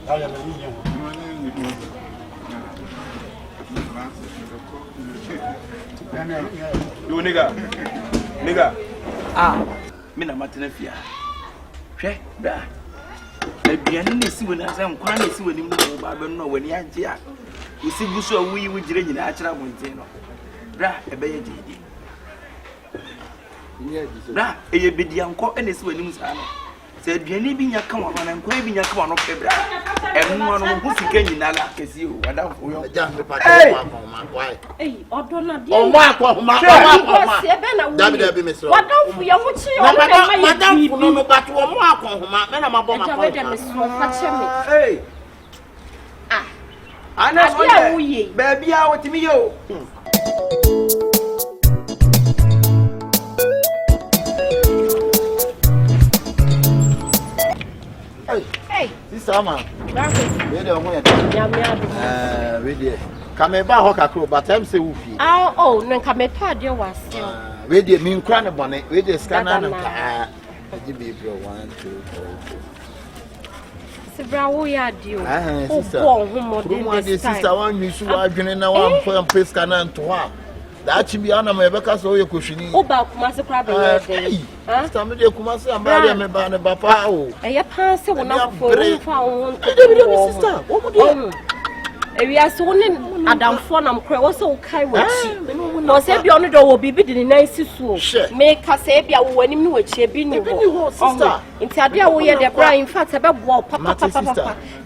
You nigga. Me na matena fia. Hwe, bra. Aduane ne si woni asem kwa ne si woni mu ba be no woni age a. Usi guso awi wu gire nyina a kira monten no. Bra, ebe ye didi. Bra, eye bedi anko ene si woni mu sa no. Se aduane bi nya ka wa na nko bi nya ka wa no pe bra. Enu no hu sika nyina la kesi o wada oyo. Ja me pa ta ma why. Odo na dia. O ma kwa ma. Dabi me so. Wada fu ye hu chi o ma ye. Madam fu no me batu o mo akwa homa. Me na ma bo ma kwa. Ja me so fa che me. Ana so ye. Baby a wotimi yo. Hey, sister man. We dey on here. Ya me adu. We dey. Kame ba ho kakro, but am say wo fi. Oh, no kame pa de wase. We dey min kra ne bone. We dey scanner no ka. Aji be bro 1 2 3. Sibra wo ya di o. Sister. Wo ho modern this sister wan use wa adwene na wan for am pay scanner nto ha. Da chi bi ana me beka so ye kohwini. O ba kuma se kra be ye dey. Sister me dey kuma se amba me ba ne ba pa o. Eye pan se wo na fo wo fa wo nto. Sister, wo mo dey. Ewia so ne adamfo na mkra wo so kai wachi. No se bi onu do wo bibi di nan sisu. Me ka se bia wo anim ne wachi bi ni wo. Sister. Nti ade a wo ye de bra in fact e be bo papa.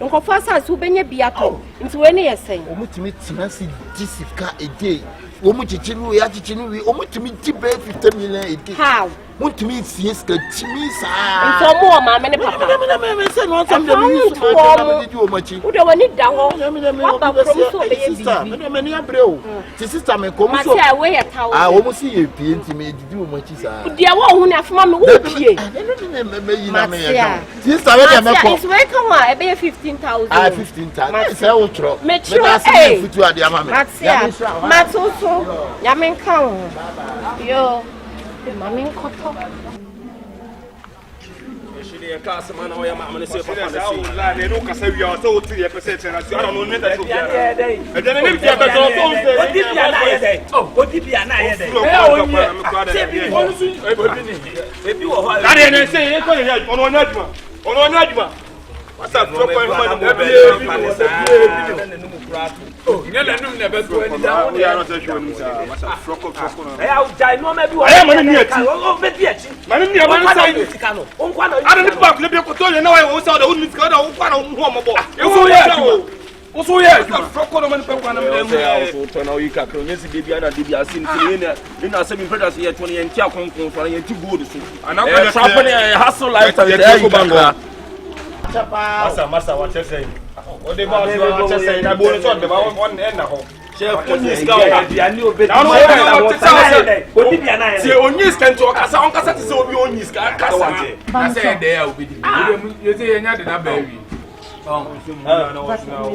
Nkofo asase wo benya bia to. Nti we ne yesen. O mutimi tina si disika a day. O mutichinu ya chichinu wi o mutimi tibe 50 million a day. How? Mutimi sies ka timi sa. Nti mo ma me ne papa. Me say no some dem use to do o machi. Wo de wani da ho. Papa from so be ye sister. Me ni abre o. Ti sister me ko mu so. Ma say we ye tawo. O mu si ye pie nti me didi o machi sa. De wo hu na afema me wo pie. Me yi na me ye. Sister we dey me ko. It's we come on e be 15,000. 15,000. Say o tro. Me tro eh. Futu ade ama me. Matuso. Ya men kan. Yo. Mami nkoto. Shiri ka sama na oya ma amane se papa na se. La ne no kasa wi o so tiri e pese tena se. Ara no ne da so bia. E de ne bia be so so se. O di bia na ye dey. O di bia na ye dey. Se bi onu su e bo bi ni. E bi wo ho. La ne se e ko ye ono nya aduma. Ono nya aduma. Wasa pro ko ma ni be bi ni. Oh, you know them never do any down. We are not sure ni sa. Wasa froko na. Eh, I jai no me bi wo. Aye man ni ati. O be bi ati. Man ni aba ni sai. O nkwa na. Ada ni back le bi ko to ye na wa wo sa da wo ni ka da wo kwa na wo mo bo. E wo ye. O so ye. Froko no man pe kwa na me dem. So to na o yi ka kro nyesi baby ana de bi asin ti ni na se mi predas ye to ne ye ntia konkon so ye ti gold so. Ana ko the trap ne hustle lifestyle there you go. Masa wa chese. O de ba so chese na bo so de ba won na ho. She onyi ska o bia ni obedi. Na no o di bia na ye. Se onyi ska nti o kasa ti se obi onyi ska kasa. Na se de ya obedi. You say enya de na ba wi.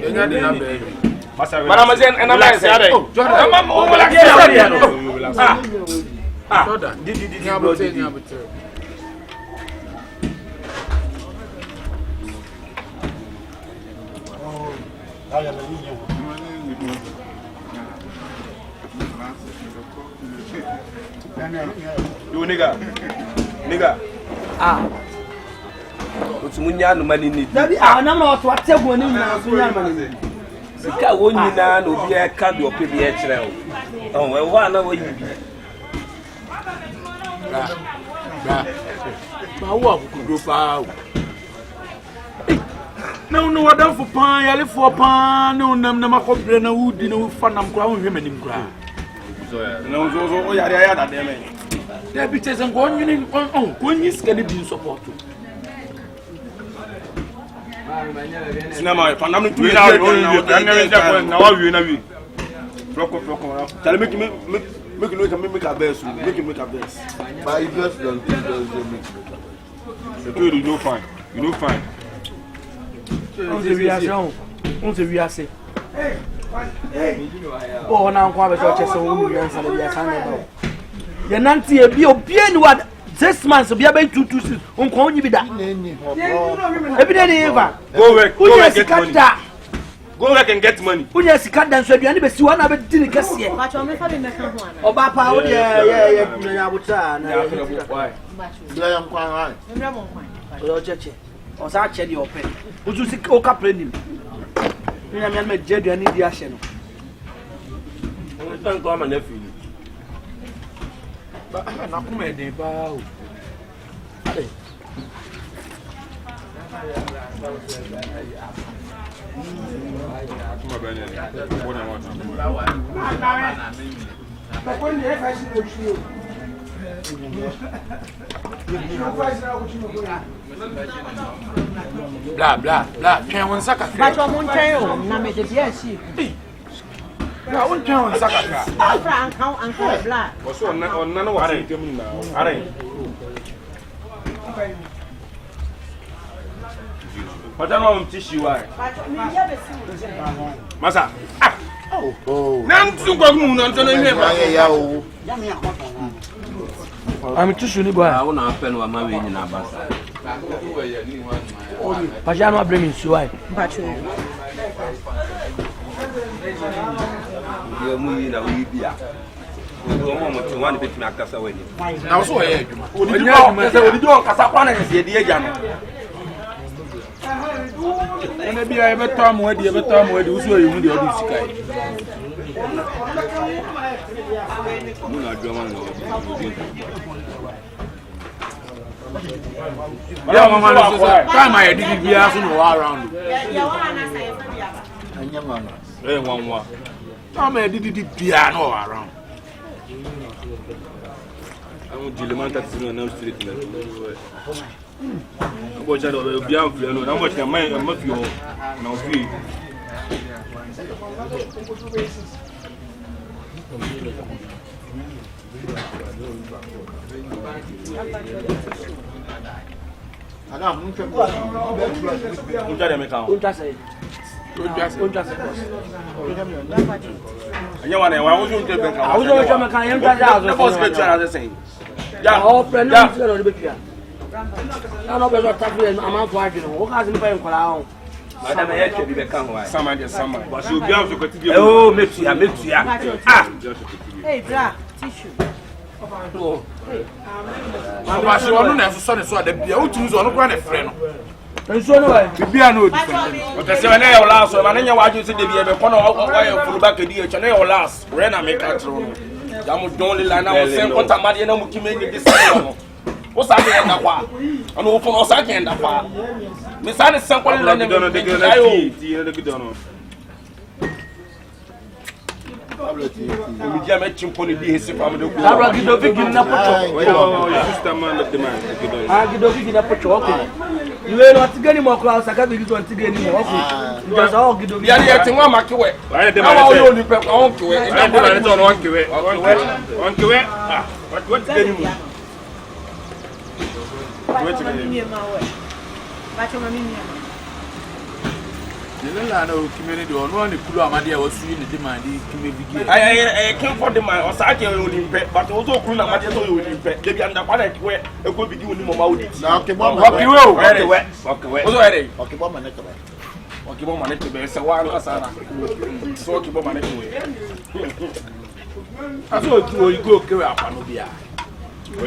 Enya de na ba wi. Masa mazen na ma se ade. Mama o relax ya no. Jordan. Di bro di. You nigga. Utumunya no mani ni. Dabi na ma to ategu ani na so nya mani. Sika wo nyina na obi e ka de ope bi e kire o. Oh, we wa na wo yi bi. Ba wo abukudo pa o. No wadan for pan yale for pan no nam na makobre na wudi na ufa nam kra won hwe manim kra. So ya. No so o yare ya da de me. There be tesen go nyini on ko nyi skani bi support. Sinama fa nam tu na na wa wi na wi. Froko tell make a best. Make a best. But you just don't make it. You no fine. On se wi ase. Oh na nkwa be so chese wo wi ansa na bi asa na ba. Ye nanti e bi obi ani wa 6 months be about 226 on ko onyi bi da ebi dey eva go work get money go work and get money unya sika dan so aduane be si wa na be di ni kase ma cho me fa be meka ho ana oba pa wo ye nya buta na ya fere why bila yam kwan wa memra mo kwan o cheche o sa che di open uzu sika o ka prenim nya me je aduane di ahye no o tan ko ama na fi na kuma de ba o blah blah blah twen won saka ba cho mo ntwen o na me de bia si na won twen won saka ka afra anka bla o so onna no wa tem na are Pata no mtishi wa. Masa. oh Na mtu kwa mu na ntono ihe ba. ya o am tishu ni boy awo na apen wa ma we ni na basa pajano abremi suai mpacho ye mu yi na wi bia o mo mo tun wa ni betimi akasa wa ni na so ye adwuma Oni do kasa kwa na se de eja no. ene bia e beto amwadi usu e mu de odi sikai mu na adwuma na ya mama no so time I did bia so no around ya wana na sai fa bia ba anya mama Nwanwa. time I did bia no around Amu dilemanta tsino na street na. Abo cha do bia amfle no na mo tia mai mafio na ofi. ana mun twa ko Unja de meka. unta sai Anya wana wa wo junte benka. awuzo cho me kan yem ta ja Na boss be twa na say. Ya o friend no se no be kia na no be so ta fi ama fo adwene wo ka se ni pa enkola ho madam ye twa bi be kan wa sama de sama. Ba so bia so ko ti oh metua ah hey bra tissue ma se wono na so ne so da bia utumi so no kwa na frɛ no nso no wa bibia na odi o te se na ya last so ma na nya wa ju se de bia be kono o ya furu back di e na ya last we na make out ro ya mu don le na mo sen konta ma de na mu kime ni de se no o sa de na kwa ono o fono sa ke nda kwa me sa ne sen kwale na ne de ayo ti na de dono mi dia me chimpo ni di hesi fam de ku abra gido bigi na pocho yo sister man of the man gido bigi na pocho ko iwe no tigani mo ko saka bigi to tigani mo ko just all gido bigi ya ni ete nwa makewe wa de ma ma yo ni pe on kewe ina de na to no on kewe ah what tigani mu la na community ono ni kulu amade a wasu ni de mande kime bigi I came for the man o sa ke yo ni pe but o so kulu na amade so yo ni pe de bi anda kwa na kewe e ko bigi oni mo ma odi na ke bo okewe o so ere o ke bo ma ne ke ba okibo ma ne ke be se wa no asara so okibo ma ne ke we aso tu o igo kewe apa no bia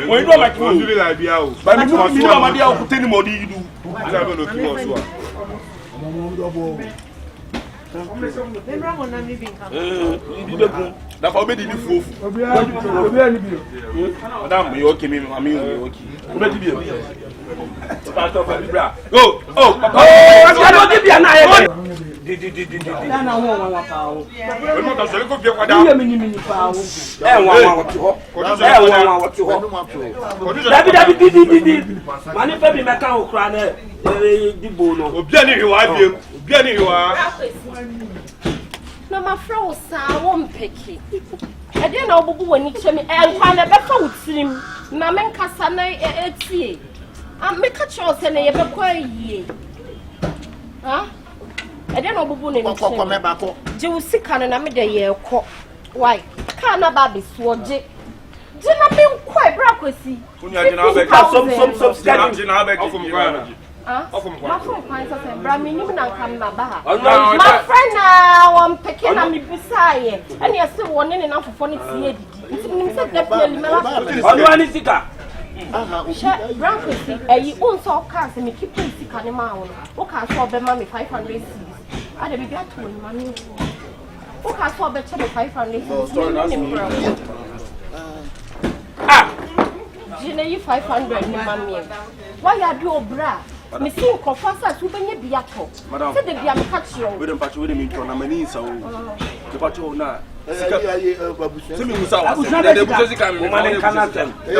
we do ma ke we really like bia o ba mi do amade a ko teni mo di yidu ila be no ki mo so memra mo na mi bi nka bi be kun da fa obedi ni fuofu obi ani bi madam me okay me mami we okay obedi bi pastor fa bibra oh papa ya no di bia na ye di ya na wa pa o we mo ta so ko bi kwada ye mini pa o wa ti ho wa ti ho David di mani fe bi meka o kra na di bo no obi ani hwa biem obi ani hwa na ma fra wo sa wo mpeki e de na obubu wani chemi e nkwa na be fa utirim na me nkasa na etie me ka cho se na ye be kwa yie ha e de na obubu ne ko me ba ko je usika na me de ye ko why ka na ba be suoje Jina me quite brakwesi. Unya jina abeg. Some scan jina abeg from Ghana. My friend finds us and Brammy, you know, come na baha. My friend now, I'm picking on me beside, and you're still wanting enough for funny to Brakwesi, you own saw cars and you keep putting Canima. Okay, I saw the mommy 500 C's. I didn't get to money. Okay, I saw the 500 C's. Gina, you 500, mommy. Why are you bra? Me see confessa su benye biato. Madam. Say the bia me catch you. We don't patch with me to na mani so. The patch na. Say me musa wa. The business can me man can tem. We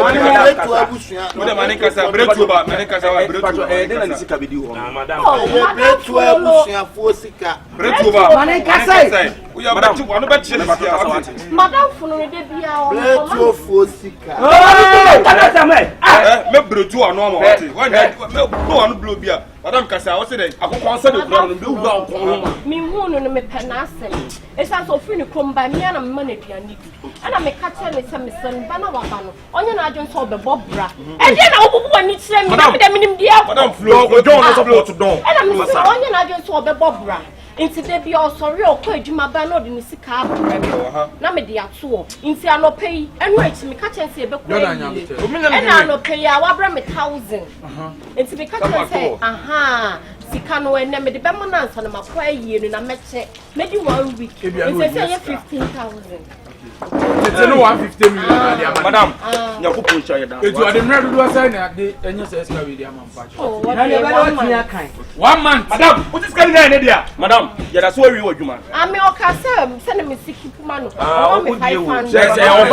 man kasa bretu ba, man kasa wa bretu. Den na sika be di ho. Madam. Bretu abusuan fo sika. Bretu ba. Man kasa. We are bretu, we no bet chile sika. Madam funu de bia o. Bretu fo sika. Me bretu anu ama wati. When blow beer. Madam Kasa, what's it? I can answer the ground and build down. Me moon on me penasem. It's as of free come by me and a money pianity. And I make catch and some son, Banawabano. On your agent saw the Bobra. And then I will want it send me the minimum dear. Madam Flo, we don't have to do. And I'm on your agent saw the Bobra. Inti de bi osori okọ ejuma ba no de ni sika abere na me de ato inti anope enu echi me ka chense ebe ko ena anope ya wa bra me 1000 inti me ka chense sika no ene me de be mo na nso na makwa ayie na meche me di 1 week inti say 15,000 it's no 150 million madam nyakupo ncha yeda etu ade mredo do say na de enye say sika we dia man patch oh what dey kan 1 month madam what is coming na dia madam yeda so wi odwuma ame okasem send me siki puma no o me 500 say o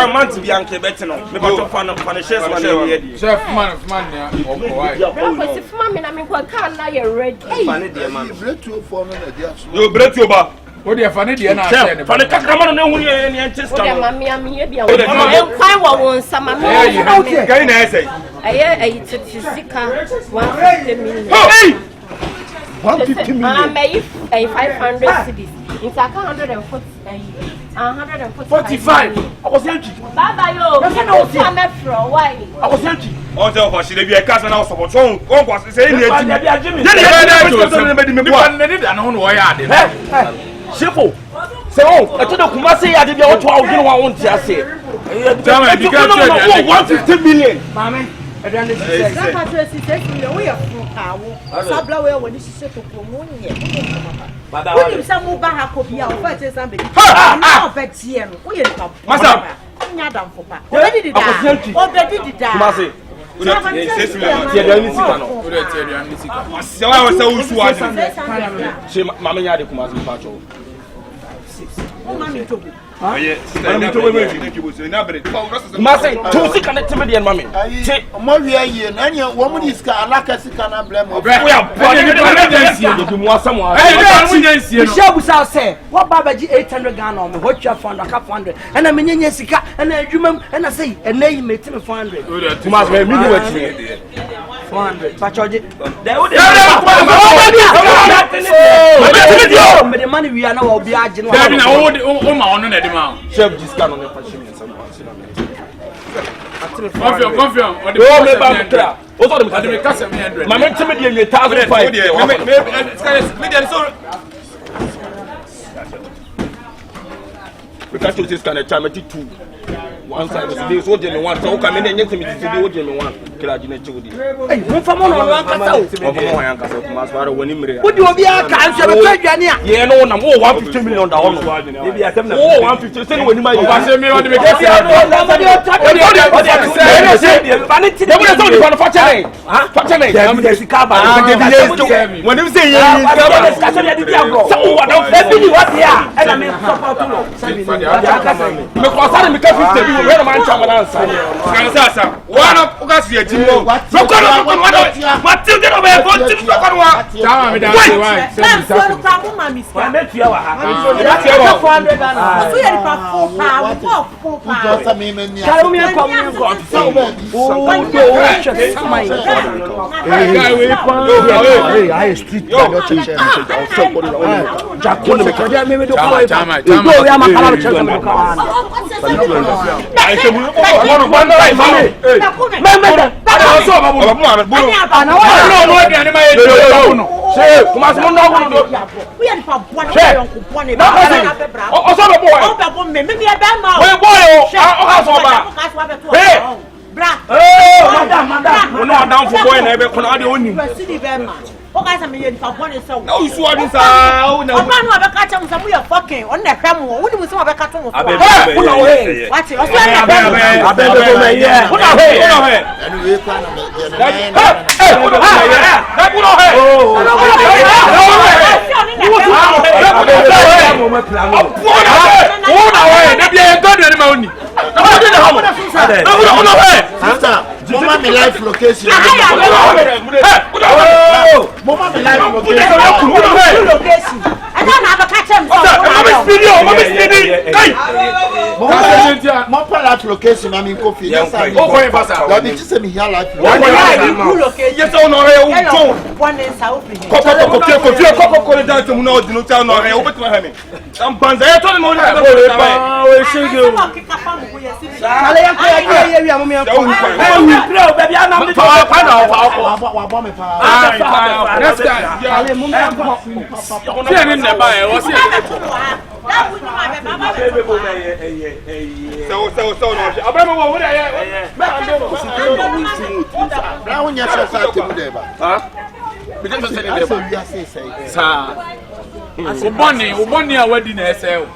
month bi anke beti no me bato fa no shares man na ye chef man ya okowai bro si fuma me na me kwa kan na ye ready fa ne de man bretu fo no na dia so yo bretu ba o de fa ne de na ase ne fa ne kakama no hu ye ne chest kan o de mami am ye bia o kwan wa won sama me kai na ese aye sika 150 million hey 150 million I may 500 cedis in 140 145 I was empty baba yo I'm a fro why I was empty on tell for she dey be a cast na support so on go say ni eji dey na no wo ya ade shefo say oh e to the kumase ya de bia wo to a wo gine wa won ti ase tama di ka 150 million mama That is 6 million. We are from Kawo. Sabla when this is to promote. What if some move back a copy of somebody? Ah, that's here. We are Masa. Nyadam for pa. Already did that. Already did that. Masi. We don't say you don't need to know. We don't tell you need to. So I was so sure. She mama nyade kumasi pacho. Mama to Masi, to see connect me and mommy. More year, and your woman is Alaka blame. We are someone. Michelle was say, what Babaji 800 Ghana on me, what you have found a cup 100, and I mean, yes, and I remember, and I say, and name made him 400. You must be me 400. Pachoji. The money we are now will be arging. Chef discount on the machine and some confirm. Oh, me ba kra. O so dem ka se 100. Ma me teme de 1005. Me so we can choose this kind of time 2 one side is so dem one so come me nyem me today o dem one kila gina chudi eh mo fa mo no ran kasa o mo fa mo yan kasa kuma asfara woni mire wo di obi aka anse be twa dwane a ye no na mo 150 million da ono e bi atem na 150 say woni ma ye ba say me o de me kesi where man chamana answer sasa wana ukasi ya timu sokoro matilde no be go timu sokoro tama me da say why so kwa mo mami ska me tua wa ha that's 400 dollars so you dey for pa just me mania karo mi ko so guy we hey I street no cheche Jacob me do ko tama we am akala cheche me ka O guys am here for one so. No so adi sa o na. O ma no abeka cha musa mu ye fucking on na hwam wo. Woni musa abeka to mo. What? What? O so na abebe go me ye. Una he. Anyway, kwa na me. Mama me life location. Mama me life location. I don't have a catch him. Mama life location. I'm in coffee. Yes, I. Let me just say me here life. Yes, I know. One is South. Uboni a wedding na ese.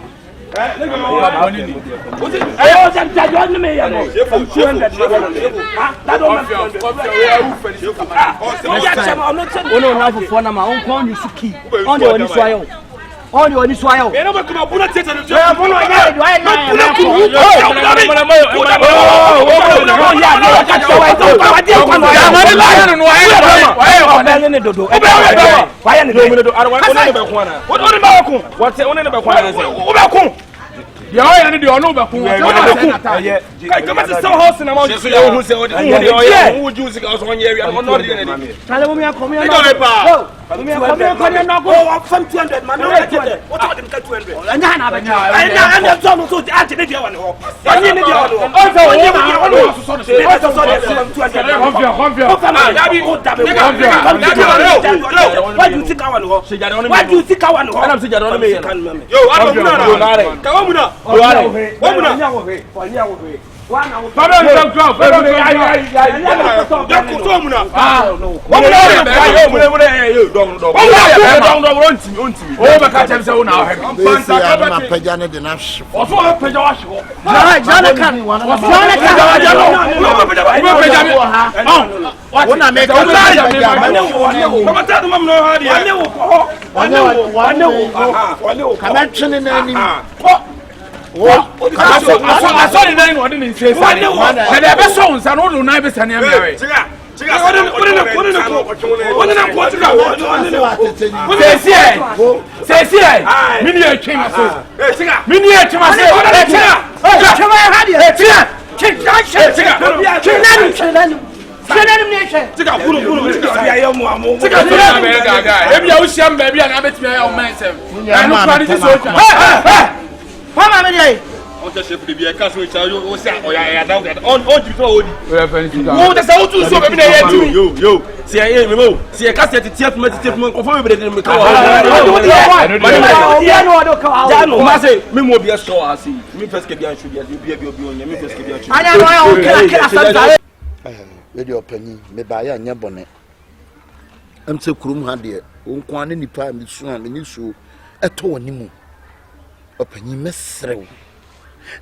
Radio penny, me buy a nyabone. I'm so crum had it. Won't want any time to swim in issue at all anymore. A penny messerew.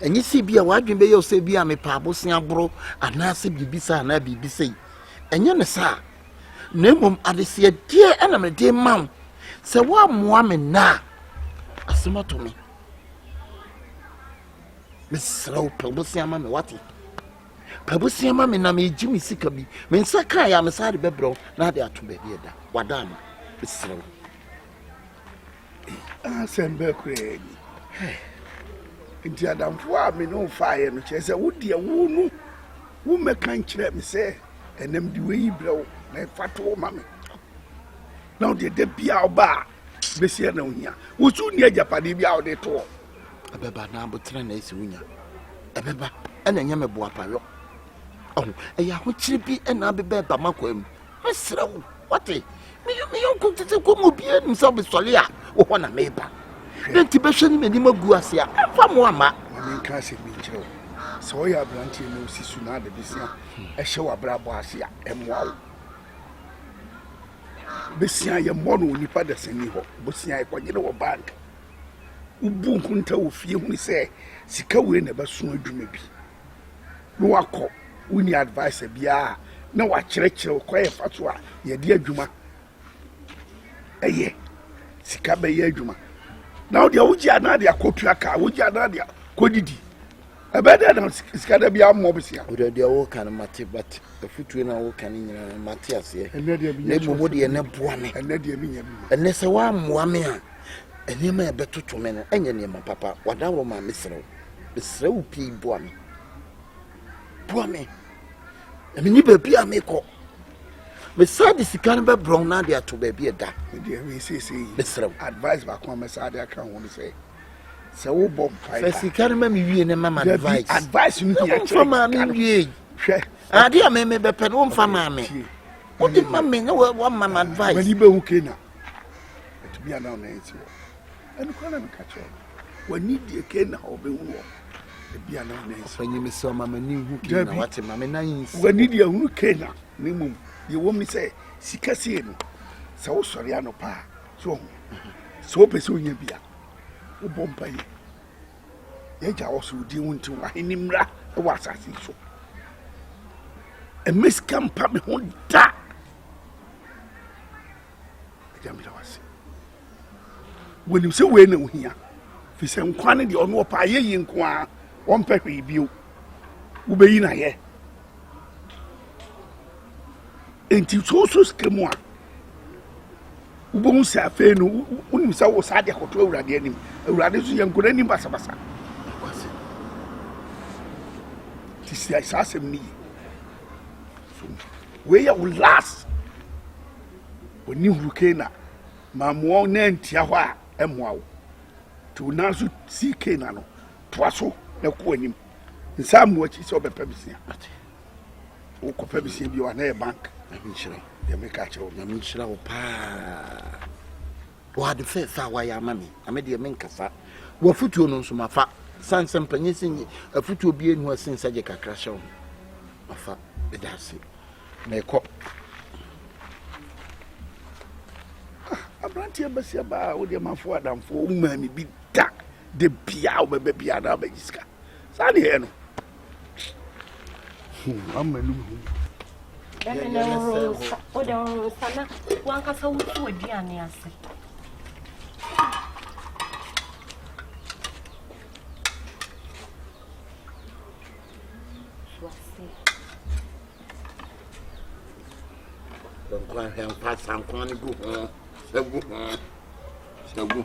And you see, be a wide bay of say, be a me pabo bro, and I say, be bisa and I be say. And you know, sir, no mum, I see a dear enemy, dear mum. So what woman now? A summer to me. Miss Slow, Pabusia, mammy, what? Pabusia, mammy, na me Jimmy Sickaby. Men Sakai, I'm a side bebro, now they are to be here. Wadam, Miss Slow. Ah, send Berkeley. Nti adamfo a me no fire no che se wo de wo no wo meka nkyere me se enem de we brew na fato ma me na wo de bia oba be se na ohia wo su ni ajapade bia wo de to abeba na abotre na esi wunya ebeba ena nya mebo apayo oh eya ho kire bi ena abeba ba makwam mesra wo wate me yonko tete ko mo bi enu so be sole a wo ho na meba nti be hwe ni mani magu ase a fa mo ama me nka se bi kire so ya branche no sisu na de bisia ehye wa brabo ase a emwa besia ye mono nipa da sani ho besia e kwagire wo bank ubu nkunta wo fie hu se sika we na beso adwuma bi no wakọ uni advice bia na wa kyerɛkyerɛ ko ye fato a ye de adwuma eye sika be ye adwuma na wo de wo gia na de akotua ka wo gia na de kodidi ebe de na sika da bia mo besia wo de wo kan mate but afutu na wo kan nyina mate ase le mo de ne boa me ene de mi nya ene se wa moa me a ene ma ebe toto me no enye ne ma papa wadawo ma mesrew pi boa me emi ni baby a me ko me sade sika no be brown na de ato baby eda de we say mesrew advice ba ko me sade aka ho ni say se wo bom fight fe sika no ma me wie ne mama advice no ya fa ma me wie hwe ade a me be pe no mfa ma me wo di ma me na wo mama advice mani be hu kena to be now na enti and ko na me ka cho wani die kena obe hu wo be now na enti fanyi me so mama ni hu kena wate mama na yin wani die hu kena ni mum ye wo mi say sika sie no se wo sori ano pa so pese onya bia wo bompa ye ja wo so di wonti wa hinimra e wa asase so e miska mpa me ho da jamila wase woni se we na ohia fi se nkwane de ono opa ye yi nkoa won pehwe bio wo beyi na ye enti so skemu a ubon sa fe no unim sa wo sa de akoto awurade anim awurade so ye nkora anim basabasa wase ti si ai sa sem ni so we ya last oni hurukena mamuo na ntia ho a emoa wo to na so CK na no to aso na ko anim nsa mo achi so bepa bisia wo ko pa bisia bi wa na e bank na minchire ya me ka chawo na minchira wo pa wa de fe fa wa ya mami ame de me nkasa wo futuo no nso mafa sansam panyesin afutuo bi enu asin saje kakra hyew mafa bedase na ekọ abrantie basia ba wo de mafo adamfo o mami bi da de bia o bebe bia na ba jiska sa de he no amanu hu o de sana wan ka sa wutu aduane ase donc on va passer en coin de goût sagu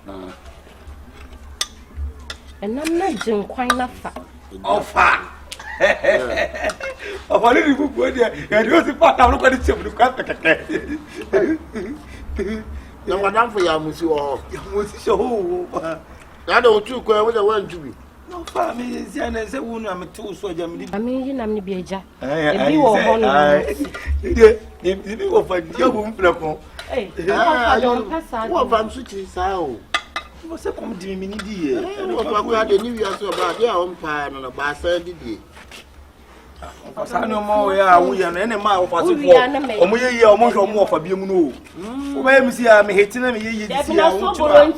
and I'm not jin kwai na fa ofa ofa ni bu bu dia ya dio si pa ta no kwa di chef ni kwa keke na madam for ya musi o ya musi so ho ya do tu kwa we da wan tubi no fa mi si ana se wu no am tu so ja mi di ami yi na mi bi eja e bi wo ho no de bi wo fa dia bu mfra ko wo fa nsu chi sa o você como de mim dia wo fa kwa de ni wi aso ba dia o mpa no ba sa didie asa no mo ya wo ya no ene ma wo fa se fo o mo ye o mo hwe o mo fa bi mu no o ba mi si a me heti na me ye di si a wo tuma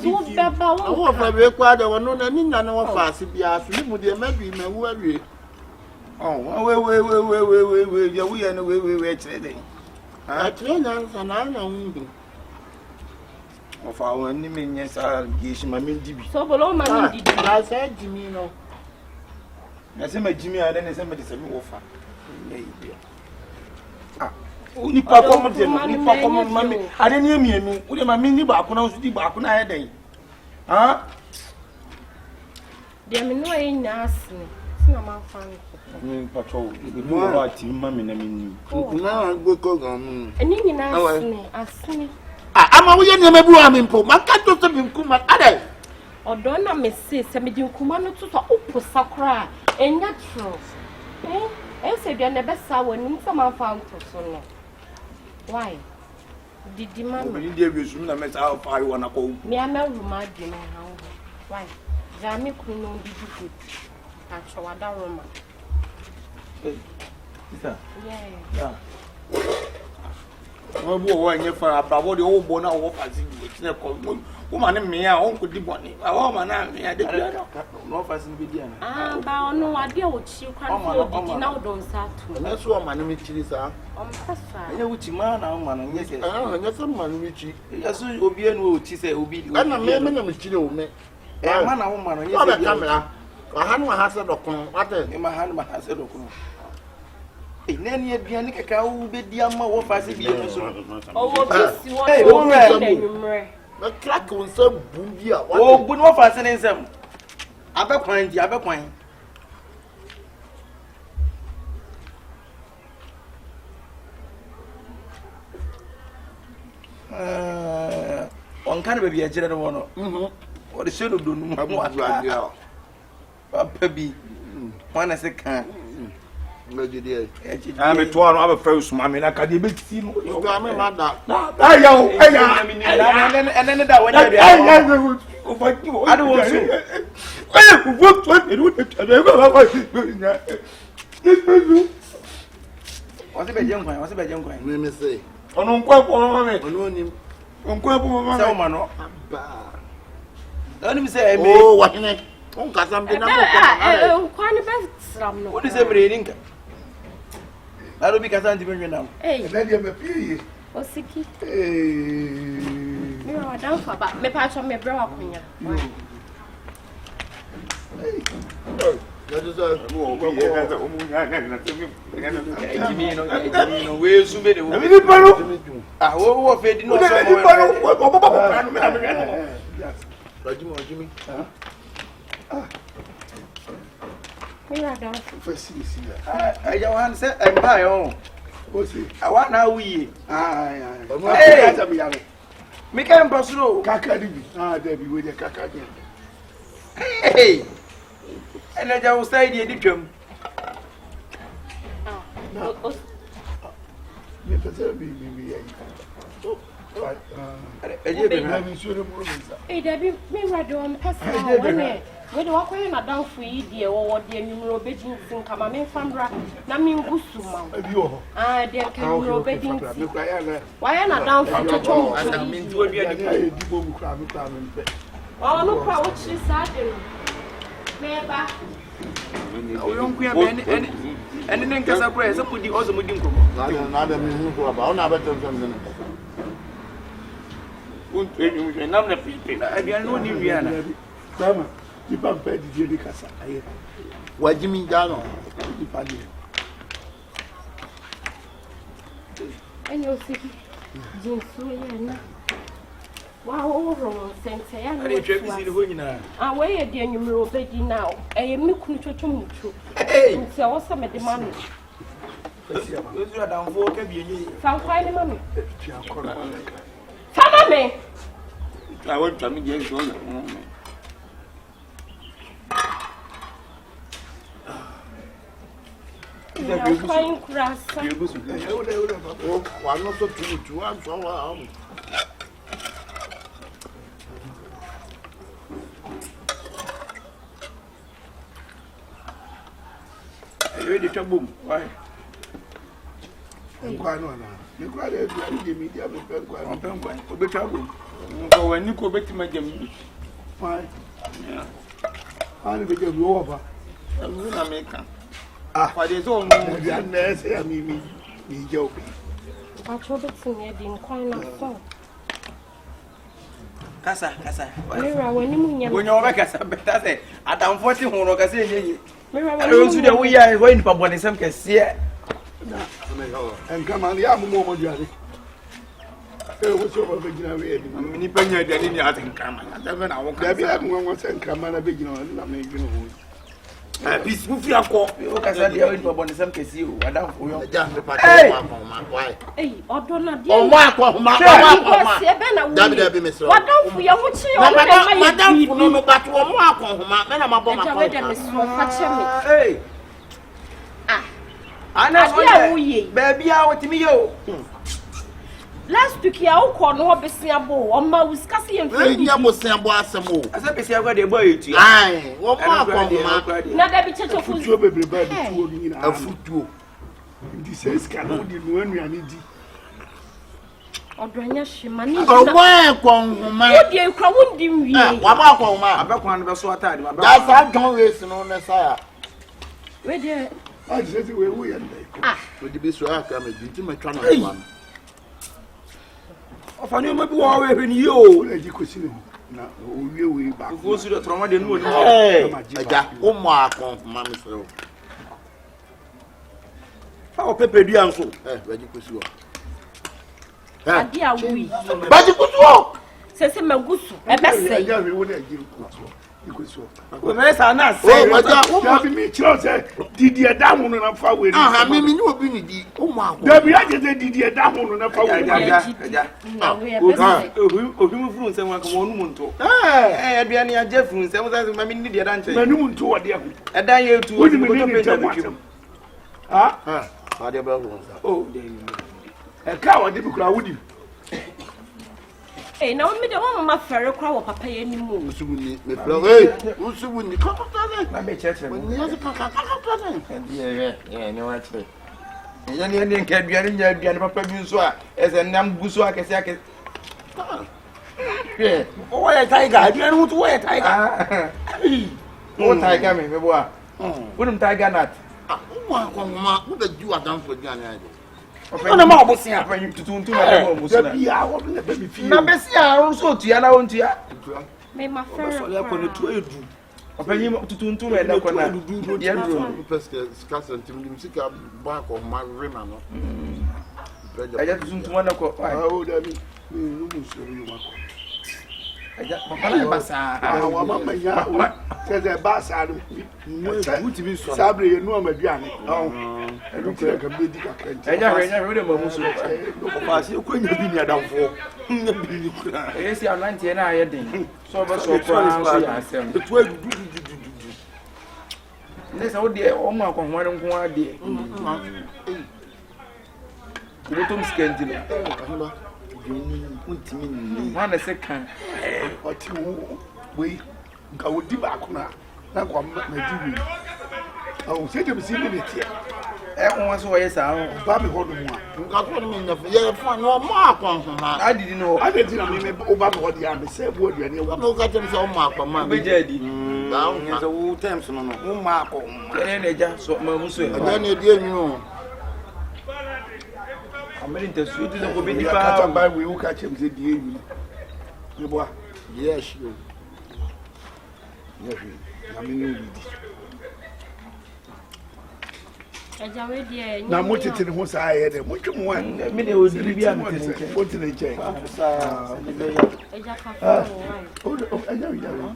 wo fa be kwa de wono na ni na no wo fa se bia so ni mu de ma bi ma wu awie oh we ya wo ya no we kire de a kire na sana na ndu o fa won ni me nya sa gishi ma me di bi so bolo ma me di na sa jimi no na se ma jimi a ne se ma de se mi wo fa ne bia ni pa ko mo de ni pa ko mo ma me ade ni emienu wo de ma me ni ba ko na so di ba ko na ye den de me no e nyasne na ma fa ni pa cho bi mo ba ti ma me na me ni na gbo ko gan eni ni na asne ama wo ye ne ma bu ami mpo man ka to so bi nkuma ade odo na me se me di nkuma no to so opo sakra enya true say dia na besa wani mfama found to so no why did the man we dey be sum na me sa fa you na ko me ameru ma di no how why jami kunu no di good acho wada roma isa yeah wo bo nye fa bravo de wo bo na wo fa si ni ko wo ma ne me a on ko di boni wo ma na me a de no fa si bi di ana ba onu ade o chi kwan fo di na odon sa to na so ma ne me chiri sa pasa ye wuti ma na ma na nye se nya so ma ne me chi ya so obi enu o chi se obi na me na me chiri o me ma na wo ma na nye se se kamera ahanu ha se dokun ate ma hanu ma ha se dokun nani aduane kaka wo be di ama wo fa se bi enu so owo bi si wo na numre na crack on se bumbi a o bu no fa se nsem abekwan di abekwan on kan be bi ajire no wono o de shedo do nu mu aduane papa bi wana se kan ngejide me to no aba fa usuma me na ka de be ti no ga me ma da aya ene da wanya bia aya o fa ti o adu wo su aya ku vo to e ru te ade ko ba ko nya wasi be jeng kwan me say ono nkwa ko me ono nim nkwa po me se o ma no ba oni mi se me o wa hene on ka sam de na ko kwan be sram no oni se me rinka aro bi ka san ti me na na dia me pie osiki eh me wa dan fa ba me pa cho me bra wa kunya Jimino, we su be de wo. Ni paro. Ah, wo fe di no so mo. Ni paro. Jimmy. Mira da. fasi si Ya wan se e ba yo. o si Awa na wuyi. ai Hey! ka ya Mi ka mbasuro. kaka di bi da bi we de kaka di Hey! Ene ja wo sai di twam. ni pese bi ya Eje be na na. bi so mo sa Dabi me radio on pesa wone. We do akwa na dan fu yi de wo de nwumro obedin sin kama me famra na me ngusu ma. bi o De ke nwumro obedin. me kwa ya na Wa ya na dan fu chocho. Asa mi nti obi ya adi. di bo mu kwa me pa me pe Wa no kwa wo chi sa de no. Me ba. O yon ku ya be ene ne nkasa kura se pudi ozo mudi nkomo. na da mi hu ko ba ona beto nsem ne Untu enyu je nam na pipe na abian no ni wiana. sama di pa pe di di kasa aye wa Jimmy Jano di pa di Enyo siki. Jinsu ye na. Wa wo ro sente ya no. Ari twa bi si ni ho nyina. We ye de nwumro obedin now. Me kunu chocho mucho. Hey! Nti wo se me de ma no. Ozu adamfo ka bi enyi. San kwai ni ma me. ti akoro Fama me. I want to meet you. Kwai krasa. o wa no so tu an so wa am You ready to boom? Why? nkwa no na me kwa de du di media me pe nkwa On peut quoi? Au betu boom. Ko wani ko beti majam. fine ani be je wo ba Amu na meka. ah Kwa de so mu ya na se ya mi je obi Acho betin ye din kwai na so. kasa. Mira wani munya. Wonya oba kasa beta se adamfo ti hu no kasa enyi. Mira Ari ozu de wo ya ho ni pa bone sem kase. nka ma ya mu mo di ade wo so ba be gina we di Ni panya de ni ati nkama. Ata na wo da bi kasa. aku ngo se nka ma na be gina na me gina wo Peace, who fear call. You can say the only one some case you. I don't know. Hey, or don't know. oh, Mark, what don't you want to Madame, no, but one mark on my bomb. Hey, I know, baby, I want to me. Last week, I called no Bessiabo, or my Wisconsin and Sambo. As a PC, I got a boy. Aye, what mark on not every church of food, baby, a food. This is cannot be when we are needy. Or Dranya Shimani. Oh, why, my dear, crowding me. What about my back one was so tired. that's how don't listen on the side. Where dear? I said we are. Would you be so I come into my channel? Of a new maybe when you Education. Now, we back. Go to the trauma, they know. Hey, I got one mark on Mammy. How Pepe do answer? Where you could see. Dear, we. But you could walk. Says him a goose, a best. Well, that's a nice. Oh, me, Charles, did you down on a far away? I mean, you will be the Omar. There be did you down on a far away? Who someone come on Munto? Eh, Biania Jeffrey, some of them need the answer. Manu to what dear. And then you to what you ah, oh, a cow, did you cry with you? Hey, now me the one my ferry crowd papa any more. Who's when you come up? I may check when you yeah, no, actually. And then can be any papa Busua as a name Busua can say. Yeah, oh, a tiger, I don't want to wear a tiger. Oh, tiger, me, boy. Wouldn't tiger not? Who the you are done for Ghana? Ọ̀nà máa bọ̀ sí àpẹyìn tuntun tí wọ́n mọ̀ mọ̀ sí náà. Bí àwọn ọdún ẹ̀bẹ̀ mi fi yé. Nàbẹ̀ sí àrùn sóòtù yà náà ó ń tu yá. Mi ma fẹ́ràn. Ọ̀sọ̀ yà kọ́ ni tú èdù. Ọ̀pẹ̀yìn tuntun tún ẹ̀dá kọ́ náà. Yẹ dùn. Skasa ntì mi sì ká bá akọ̀ máa rí mà nọ. Ẹ̀jẹ̀ tuntun tún wọn náà kọ́. Ó dàbí mi ò ní sọ̀rọ̀ yìí wọn kọ́. Ẹ̀jẹ̀ pàpà náà bá sáà. Àwọn ọmọ mi yá wọ́n ṣẹ̀ṣẹ̀ bá sáà ló fi. Sábìrì yẹn nú ọmọ ẹbí àná. Ẹnu tí ẹ̀ka bí di kakra ntí. Ẹ̀jẹ̀ rẹ̀ dẹ̀ mọ̀ mú sọ. Ọ̀pá àti ẹ̀kọ́ ẹ̀yẹ bí ní àdàmfọ́. Ẹ̀yẹ bí ní kura. Èyí sì àwọn àǹtí ẹ̀ náà ayẹ dìn. Sọ bẹ́ sọ kọ́ àwọn sọ yà àṣẹm. Ètò ẹ̀ dúdú. Ní sẹ́ ó di ọmọ àkọ́kọ́ ní nkún adìẹ. Kò tó ń sikẹ́ntì lọ. Wọ́n á sẹ́ kàn. Ọtí wọ́n nka wọ́n di baako na kọ́ mẹ́tí wì. Àwọn sẹ́dẹ̀ mi sí ní ní tiẹ̀. Wọ́n sọ yẹ sáà. Bá mi họ́ dùn mu a. Nka tó ní mi nà fẹ́ yẹ fún ọ ọmọ àkọ́nkọ́n. Adìdí nù. Adìdí nà mi ó bá mi họ́ di àmì sẹ́ bu ọdún ẹni ẹwọ́. Wọ́n ká tẹ́ mi sọ ọmọ àkọ́nkọ́n. Bí jẹ́ ẹ̀dí. Báwo ni ẹ̀sọ́ wo tẹ́ms nínú. Wọ́n máa kọ̀ ẹ̀yẹ́ ní ẹja sọ ọmọ musu ẹ̀. Ẹja ni ẹdí ẹ̀mí o. Àmì ní tẹ̀sí ojú sọ kò bí Ìyá nípa. kátà báyìí wíwú ká kyẹ́ mi sẹ́ di ẹ̀mí. Ní bọ́ a. Yẹ́ ẹ̀ ṣe o. Yẹ́ hwẹ́ nyàmé ní òbí di. Ẹja wé di ẹ̀. Na mo tètè ní ho sáà yẹ dẹ̀ mo twẹ́ mu wá. Mi de o di bí àmì tẹ̀lé nkyẹn. Mo tètè nkyẹn. Ẹja kafẹ́ wọ̀ wáyé. Ẹja mi yà wọ́n.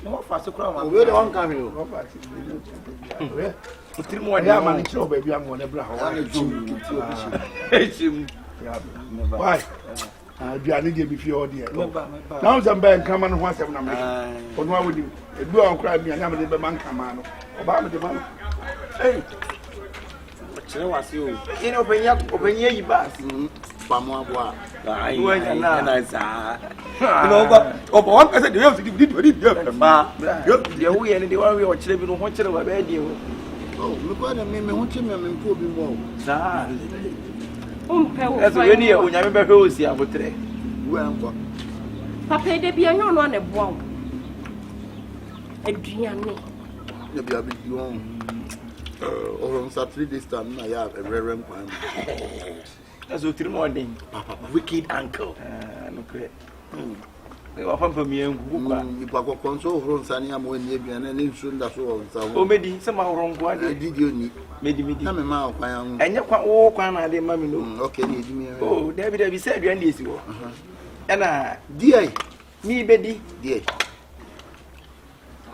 Ní wọ́n fà sí kúrò àwọn. Òwe de wọ́n kàn mí o. Wọ́n fà sí mi. Òtí mu wọ́n Ẹ̀yà àmà ní kyerẹ́ ọ̀ bẹ̀bí àmọ̀ ọ̀nẹ́ bẹ̀rẹ̀ àwọn ẹ̀ṣin. Why? Aduane deɛ bi fie hɔ deɛ. Na wo sɛ mbɛ nkama no ho asɛm na mɛ. Ɔno a wodi. Edu a ɔkora mi anya mede bɛma nkama no. Ɔbaa mede ma no. Ei. Kyerɛ wase o. Yɛne ɔpanyin ayi baas. Pamo aboa. Ai. Na saa. Ɔbɔ wɔn kasa deɛ yɛ di deɛ ba. Deɛ wo yɛ ne deɛ wɔn yɛ ɔkyerɛ bi no ho kyerɛ wa bɛɛ deɛ wo. Oh, me kwa na me ho kyerɛ me mpo bi mo. Saa. Umpɛ wo. Ɛsɛ wɛ ni yɛ onyame bɛhwɛ o si abotrɛ. Wo ankɔ. Papa de bia nyɔ no na boa wo. Aduane. Na bia bi yon. On Saturday this time na ya rerem kwan. Ɛsɛ otiri mo ɔden. Papa wicked uncle. No kre. Wa pampa mi engu kwa. Ipa ko konso horo nsani am wani aduane ne nsu nda so wo nsa wo. O medi se ma horo nko ade. Didi oni. Medi. Na me ma kwan an. Enye kwa wo kwan na ade ma mi no. Okay, ni edi mi. Oh, David se aduane de esi wo. Ɛna Die. mi bedi. Die.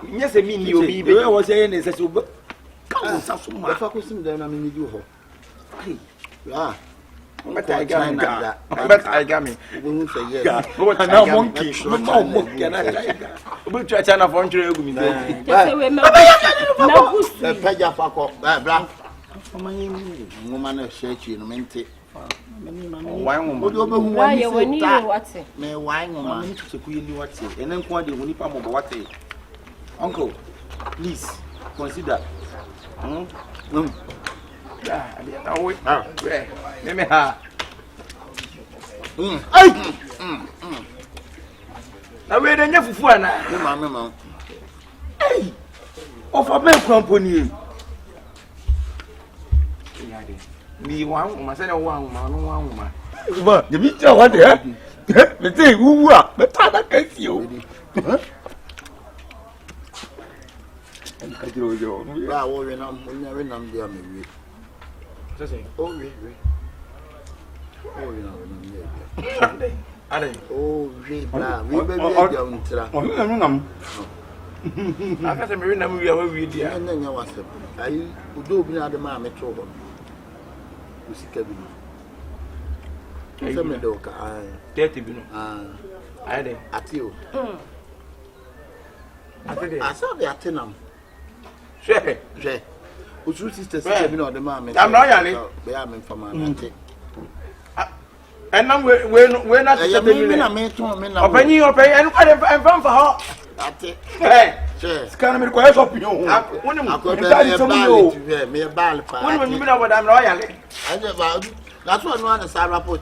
Yes, I mean, you was saying is a If I could see them, I mean, you ho. Ah, but I got me. Won't say yes. What I monkey. But I can't afford to go. Peja Fako, black. Woman of church, you know, wine woman. Why you when you what's it? May wine woman to queen what's it, and then quite the Winnie what it. Uncle, please consider. Let me have. Now, where the never for now? Hey, of a man company. Me one, my son, one woman. But you meet your what there? The thing who are, but I can't see you. I do your I saw the Atenam. Share. Who's sisters? I'm not Yali. They are meant for my and now we're not a man. Open and for her. Hey, it's kind of a question of you. Me a ball. What I'm royally. That's what one is.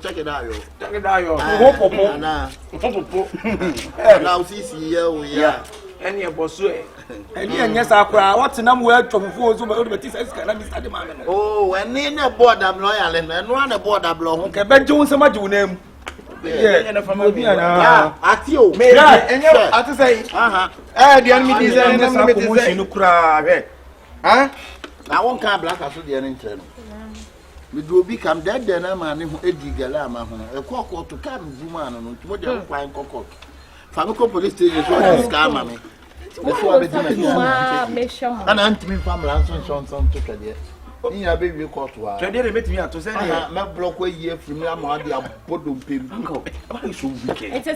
Check it out. Check it out. Now, see, yeah. Any of us, and yes, I cry. What's the number of phones over the man? Oh, and in a board, I'm loyal and one a board, I blow. Okay, but Jones, so much you name. Yeah, from at you. May I to say, the enemy is an cry. Huh? I won't come black as the internal. We do become dead, then I'm an Eddie Galama, a cock to come, woman, and what you're flying cock. Family police station is what is scam me. And Anthony from Lanson took a year. In your baby court, I didn't meet me to say, my block way year from your mother, I put on pin. Why so wicked? It's a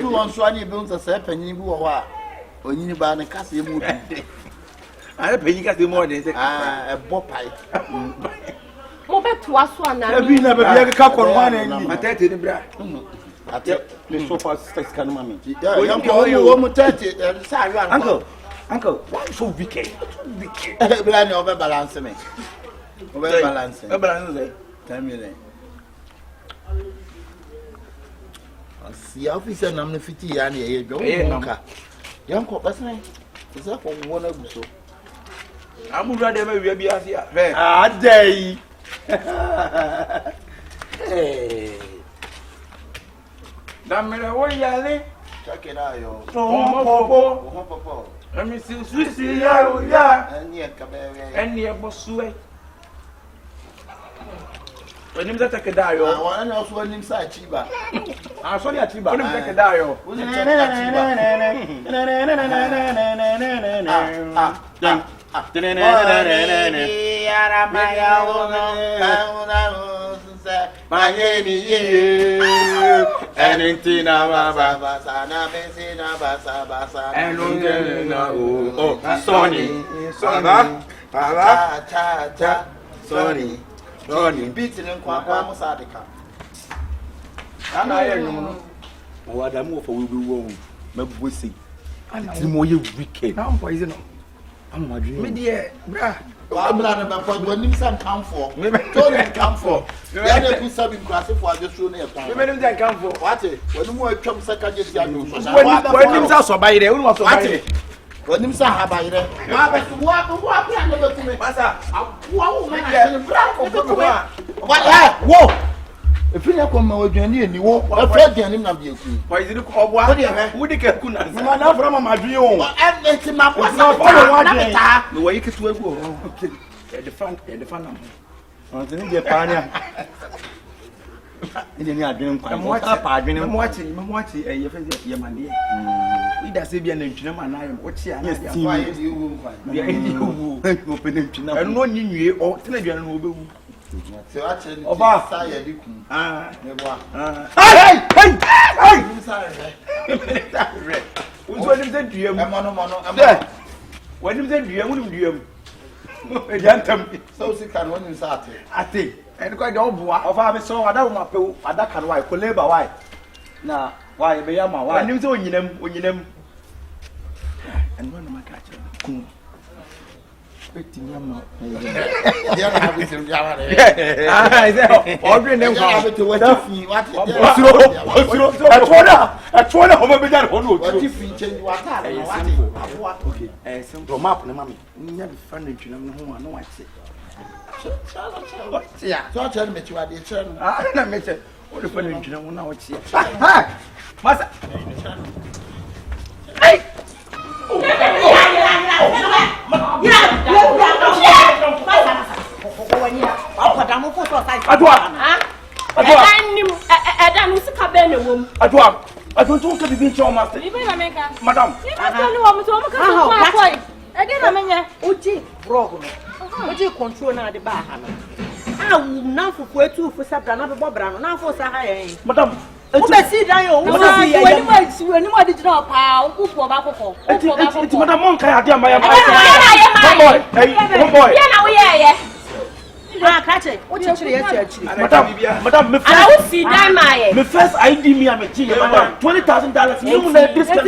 one. I pay you the more than a bop pipe. Mo bet to us one. I've been never be a cup on one and I tell you, Brad. I tell you, so far, sex can mammy. Uncle, why so wicked? Blind over balance me. Over balance. Balance. 10 minutes. I see officer number 50 and a young young cop, me. Is that for one of so? I'm rather be as here. Ah, day. Damn it, what yelling? Check it out, yo. Oh, let me see, yeah, and near Bossway. When him take a dial, I want to know when inside Chiba. I saw your Chiba, take a dial. My name is anything and Sonny, Sonny, beating and Quapamosadika. And I know what I'm for. We will maybe see. I'm more wicked. I'm poison. I'm my dream. Dear, I'm not when you come for. Maybe come for. The other two serving classes for just showing a time. Maybe they come for what? When more come second, when you saw by the one was when you saw by the what never to me, Master. Whoa! If you come out Jenny and you walk, a friend in of you. Why is it called what? Would you get Kuna? I'm from my dream. I'm not the way you could go. The fun, the fun. ni adwene nkwan mo pa adwene mo achi ye fe ye mande ida se bia na ntwene ma na ayem wo chi ana ya fa ye di wu nkwan ya di wu o pe na ntwene eno ni nwie o tena aduane no obewu se wa che ni sa ye di kun ne boa hey sa re unzo ni se duam mono wani se duam woni duam e jantam so si kan woni sa ate en ko ga oboa ofa be so ada ma pe ada kan wai ko leba wai na wai be ya ma wai nim se onyinam en no ma ka che kun peti nyama ya na be se ya wa re se o dwe ne nko be to wati fi wati osuro atwona ho ma be jan ho no wati fi change wata na wati aboa okay simple map ne mami nya be fa na twinam no ho na wati yeah so tell me you are the channel na me che o de fa na twinam na wati ha masa hey madam Oji control na de ba ha no. Ah, na fufu etu fu sabra na be bobra no. Na fu sa ha yen. Madam, o be si dan yo. O si yen. Wani mo digital pa, o ku po ba kokko. Eti madam mon kai ade am ya ba. Boy, boy. Ya na wo ye. Ah, kache. O chichire ye chichire. Madam, me I will see dan my. Me first ID me am chi $20,000. You na discount.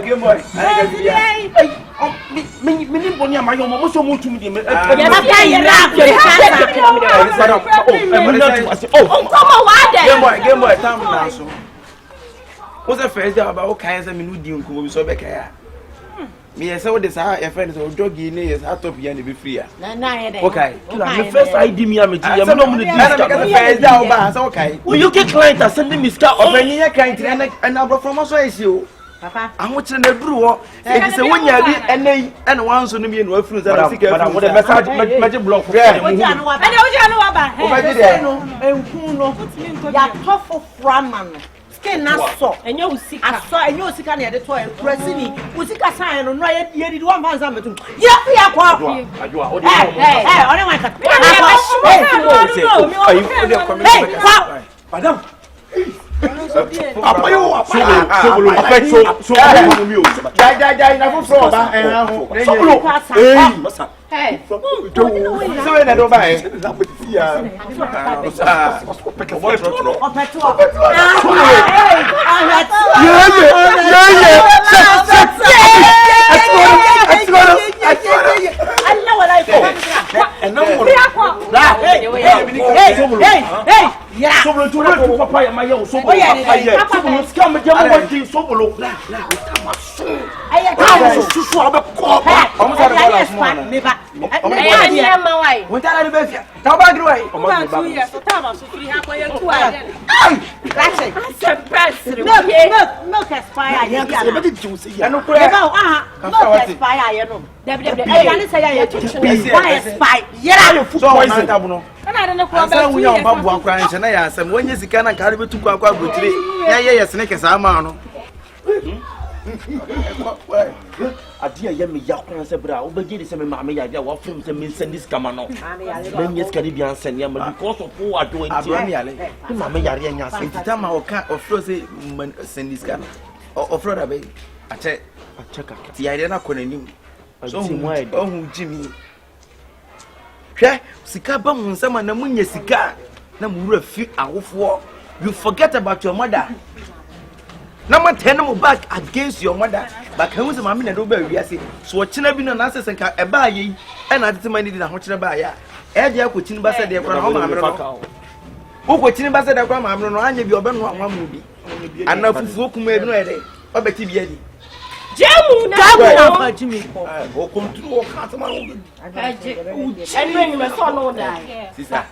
Game boy. Me boni am ayo mo so mo tumi de me. Ya na ya rap. Game boy, time na so. What's the first day about what kind of me no di nko bi so be kai. Me say what this your friend so jogi ne yes atop ya ne be free ah. Na ye dey. Okay. Me first ID me am chi ya me no mo di discount. First day oba say okay. You get client are sending me scar of any client and abro from so is you. Papa. I'm watching the brew ho. E say wonya bi enei and one so no me no afru say na sika. Madam, what the message block. Oji anu wa ba. No, enku no. Ya tofo framan. Na so enyo usika aso enyo usika na ye de to e press ni usika san no no ye di one man sam betum ya kwa ajua odi one one ka madam Apa yo apa so mi o ja na fo ba ho masa Hey, so na do ba na peti ya adia ye me yakwan se bra obegi de se me maame ya dia wa from se me send this camera men yes Caribbean send ya because of who are doing it maame yare nya se tama o ka ofro se send this camera ofro da be ache ka ti ya na konanim so hu jimi hwe sika ba mu nsama na munye sika na mu wura fi awofo you forget about your mother. Number 10 mo back against your mother. But can we mama na do ba wi ase. So ochina bi no na asese nka e ba yi e na atete mani di na ho kire ba ya. E dia ko chini ba se de kora ho ma amre no. Wo ko chini ba se de kora ma amre no anya bi obe no anwa mu bi. Ana fufu kuma e bi no e de. Obeti bi adi. Jemu na ka ba jimi ko. O kontu o ka ta ma wo. Enwe me so no die. Sister.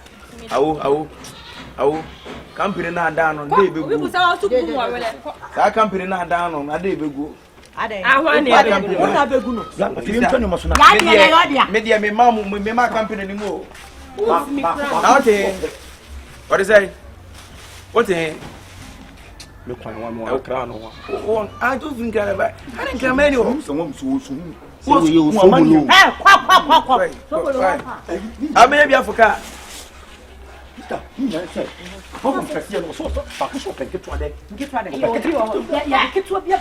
Awo company na ada no dey begu. We say to kum wa wele. Ka company na ada no na dey begu. Ahwa na begu. Una begu no. Media me ma company ni mo. Okay. What is say? What the? Me kwa one more crown one. I don't think I didn't come anywhere. Someone so soon. So you so blue. I may be Africa. Vamos fazer no só para que só tem que tu ade. Get ready. Yeah, get to be a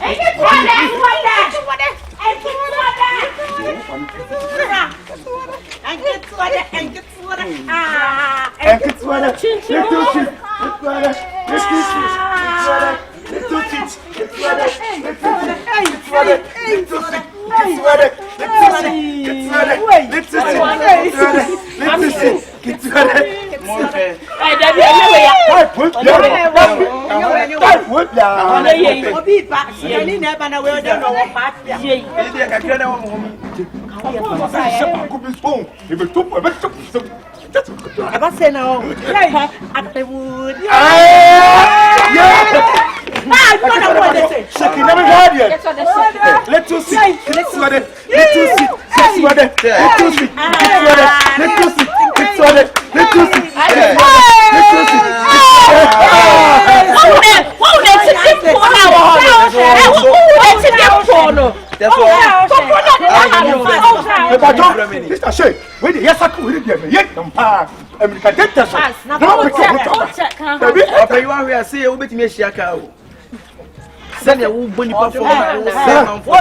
Send your bunny perform.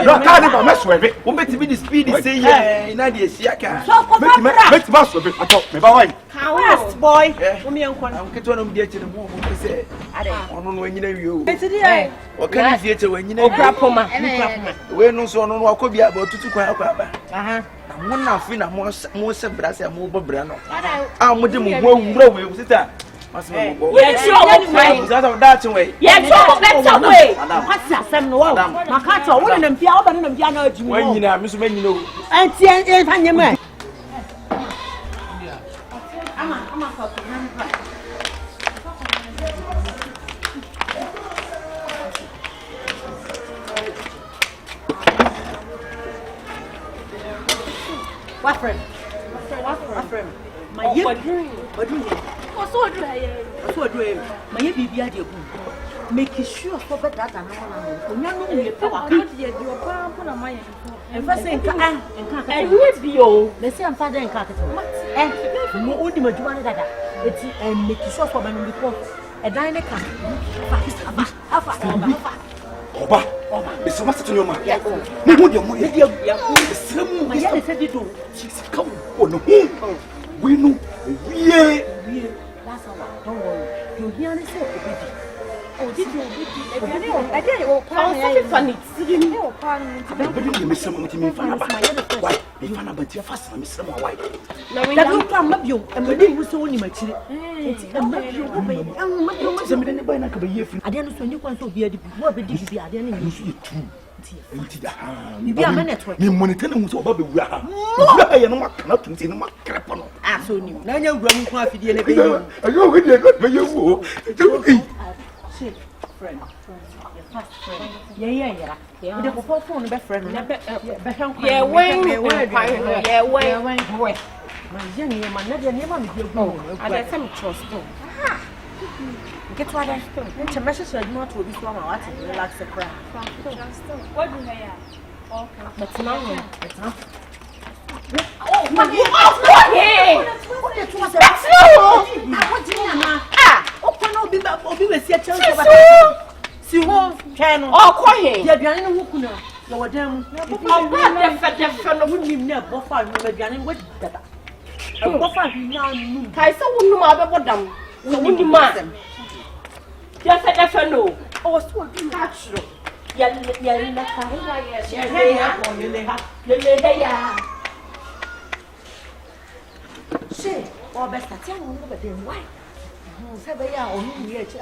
Your car never mess with it. Who bet to be the speed is say yeah, Nadia Siaka. Make mass with it. I thought, maybe why? Yes, boy. I'm getting one of the other one who say, I don't know when you know you. What can I theatre when you know Grapoma? We no so no could be about 2 quite. I'm one now, Fina, more brass and more brano. I'm with them who grow with that. Yes, you're that way. Yes, you're better way. What's that? Some no. My cat or one of them piano and piano. When you know, Miss Menino. And see, and your man. What friend? What friend? My year. What do you? What's all doing? My year be the idea. Make sure for better than I and first thing, and would be all. They say I'm father and capital. And more only majority that it's and make sure for my before a diner come. Oba, it's so much to your man. Me would your money. My yellow said it do. She's come on. We know. That's all. Don't worry. You hear me say, oh, did you? I did. Oh, funny. Didn't you? But you miss some of me. Why? You find out your fast. I miss some white. Now, we don't come up you, and we didn't so only my children. I didn't know you want to hear the word. I didn't use it too. You be a minute. You monitor who's over the way. I am not to see no crap on. I saw you. Now you're running for the elevator. I go with you. Friend. Fast friend. Yeah. The phone best friend. Yeah, when. My young man, never knew. I let them trust. Get what I think. To message not to be strong or to relax the crowd. What do they have? Okay. But now, it's not. Oh, what Say, or best I tell you, but then why? Say, yeah, or you here, just a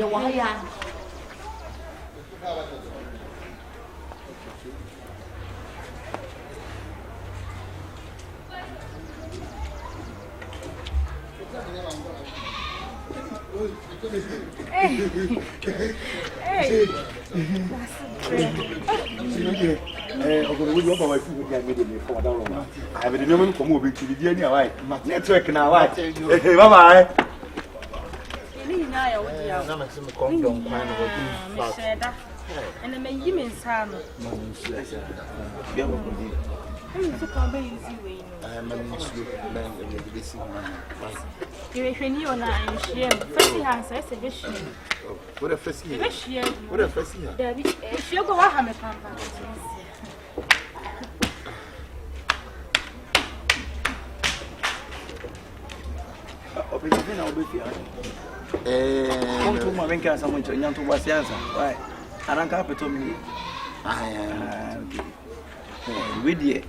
wire. Hey. I have a woman from moving to the network now. Bye bye. nyina ya wodi ya na me se me condom kwan no wodi me sheda ene me yi me nsa no Bia mo ko di. so ka be easy way no ma me nsuo na me de si ma you hweni ona nhiem fasi ha nsa se be hwie what a fasi be hwie what a fasi ha da bi hwie go wa ha me pampa Obedi na obedi Kontu ma benka sa mo nyanto ba siansa. Why? Aranka peto mi. Okay. We die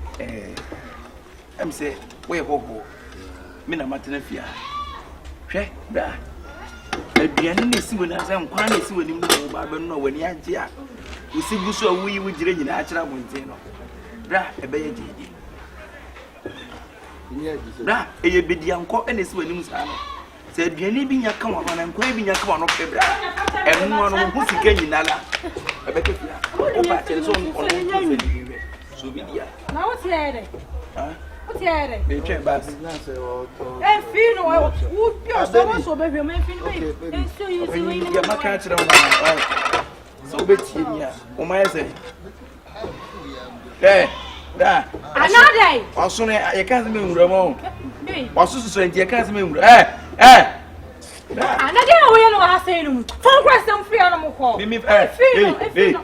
em say we hoho. Me na matena fia. Hwe bra. Aduane na si wona sa nkwa na si woni mu ba be no wani age a. Usigu so awuyi wo gire nyina a kira monten no. Bra ebeye jeje. Bra eye bedianko ene si wani mu sa no. Se aduane bi nya ka wa na nkwa bi nya ka wa no pe bra. Enu no ho sika nyina la. Ebeke fia. O ba tere so on so bi dia. na wo tiere wo tiere Be twa ba. e fino wo pio so be hwe me fino be e so yi si we ni Ya maka kira wa. So be tie ni a. O ma yese. Da. another Waso ne ye kan se me nwura mo. hey Waso susu enti ye kan se me nwura. another wo ye no ha say no phone question free on mo call Mimi fino Tie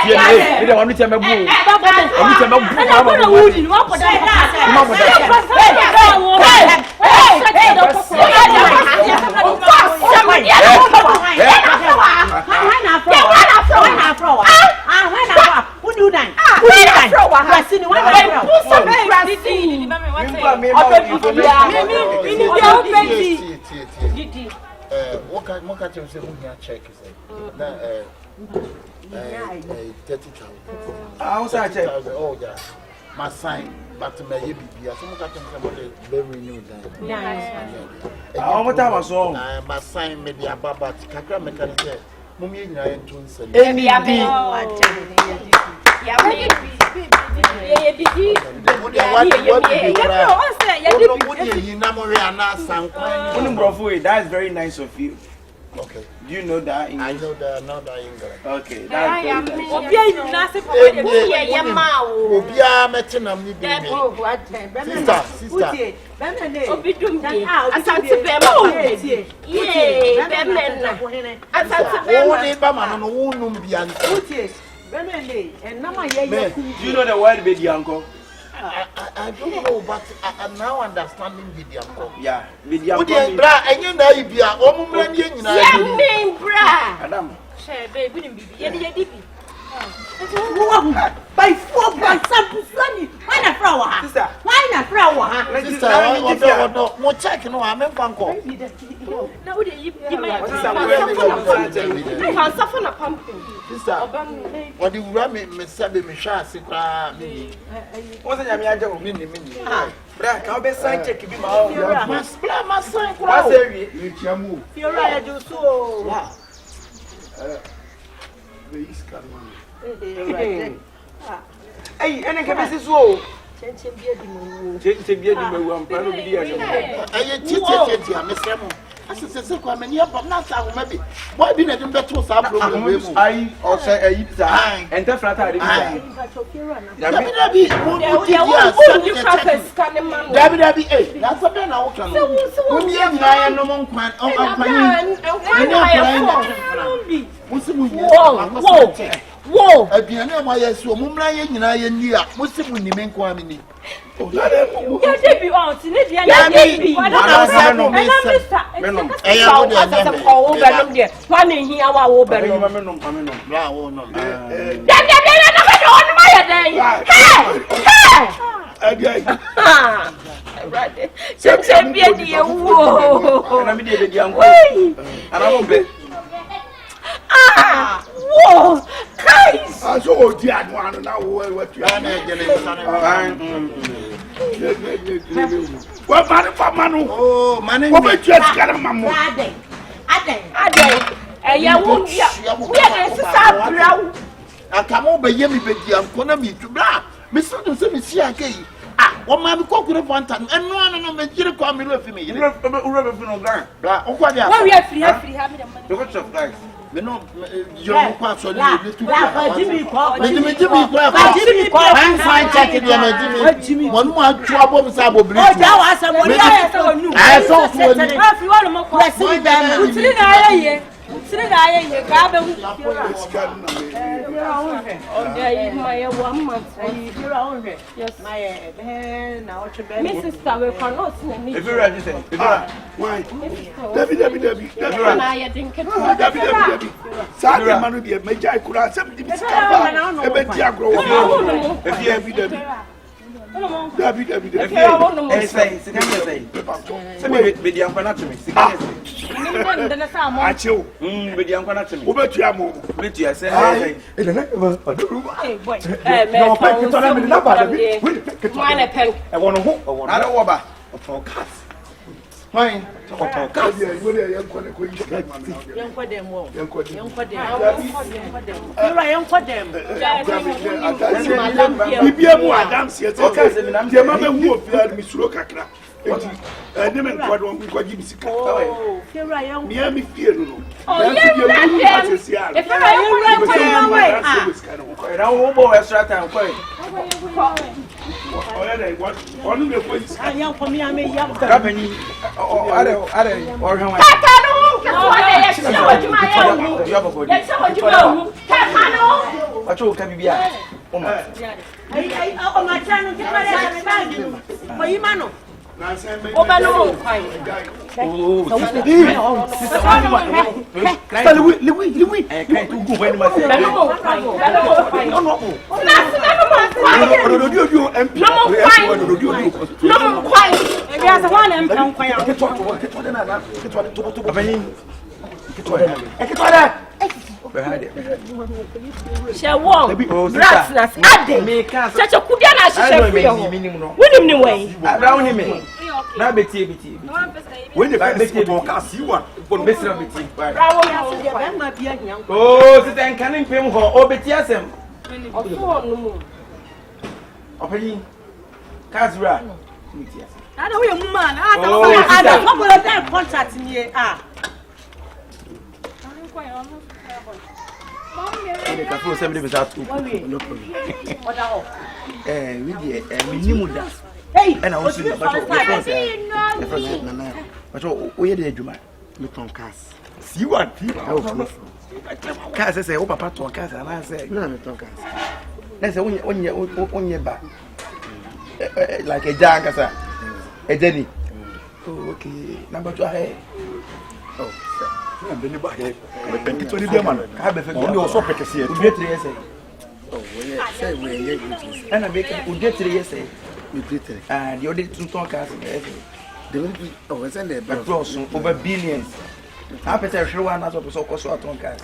yeah me de wanu teme bu. Wanu teme bu. na ko na wudi no ko da what can you say who here check is na 30,000 Ah, what's that check? oh yeah my sign but me ye bibia so what can you say be renew then Ah, what time was on? my sign me dia baba kakra me kan say mum ye nyina ye ntun sel That's very nice of you. okay Do you know that English? I know that not that English Okay, that's very nice. obia metenam ni bi sister ba ma no wonum bia Do you know the word baby uncle? I don't know, but I'm now understanding video. Yeah, video Would uncle. you bra and you know if you are almost Madam. share baby wouldn't be ye By 4 points, sunny. Why not flower? Sister. Why not flower? Sister, no check no, I'm in Panko. na wo de you might can suffer na pumpkin. Sister, what do you run me, Sabi Misha, Sitra, me? What's the Yamiajo? Mini. Bra, can be sign check if you are. My son, What's the You're right, you so. Hey, and I can see so. Change beard. Change the beard in my one part of the year. I teach Miss Remo. I said, come and you're not maybe. Why be letting better problem? I also a and the flat. That's a pen out. Whoa! Aduane ma yeso mumra ye nyina ye ni a musimu ni menko amini. you dey be on ti ne dia na dey be na say no mister. Eh ya wo dey na me. Wo benom de. Wa na hia wa wo benom. Bra wo no. Dem na ka do on ma ye den. Again. Right. Sem bia di ye wo. Na me dey be anko. Ana mo be. Ah! Whoa! Guys! I saw the one now. What you are what man for Manu? Oh, man, what you just got a mamma? Ade. Ya won dia. Ya sister brown. Akamo be yemi be di anko na mi tu bra. Me so do se me si akei. What man cook with one time and no me jiri kwa mi lo fi me yire. Ura be no gan. Bra o kwa dia. Why we are free have me the money. The what of guys. Me no yo mo kwa so ni le tu. Jimmy kwa. Jimmy kwa. Jimmy kwa. Man fine check dia Jimmy. Mo no atu abom sa abobri. Oh, that was a money. I saw for ni. If you want to more question them. Utiri na aye. Utiri na aye ka be hu. Okay, my 1 month. Yes, my now to be. My sister we cannot see me. If you register. Why? Debbie. Na ya dinke. Debbie. Sabe manu dia meja ikura sem di bisikapa. Ebe ti agro wo. If you Debbie. Debbie. Say. Say be di ampa na to me. Achiu. Be di ampa na to me. Obetua mo. Betua say. Hey boy. No pen to na me na ba Debbie. Why pen? E wono ho. I don't worry. For cats. Fine. Cats here, you dey yan ko ne ko yi. Young for them. Yan ko dem. Bibia mu Adam sie te. Dia ma be hu ofia mi suro kakra. Enti ne me nkwado mo ko gi bisika. Oh, Fira young. Mi ami fie no. Oh, yeah, if I won't go extra time. Onu me ko yi. Young for me, I may young. Company. Or how and I was in the but we had a Juma. Look on Cass. See what? Cass says, oh, Papa to a Cass, and I say, no, don't Cass. That's on your back. Like a jag, a Jenny. Oh, okay. Number 2 ahead. Oh, I'm the neighborhood. It's only the man. I have a family also pick a seat. Oh, say, and I make it, get 3 years. And you did 2 talkers. They will be over billions. I better show one as of so cost so talkers.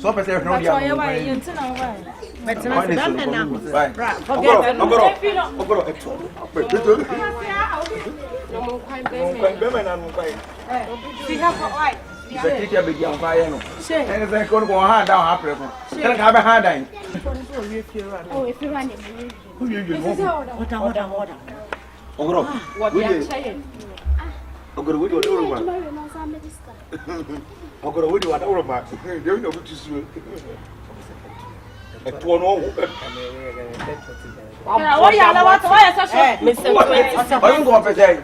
So better no Ogro, what are you saying? Ogro, what do you want? Ogro, what do you want? They know what to do. At one over. Why are such a Mr. I don't go up a day.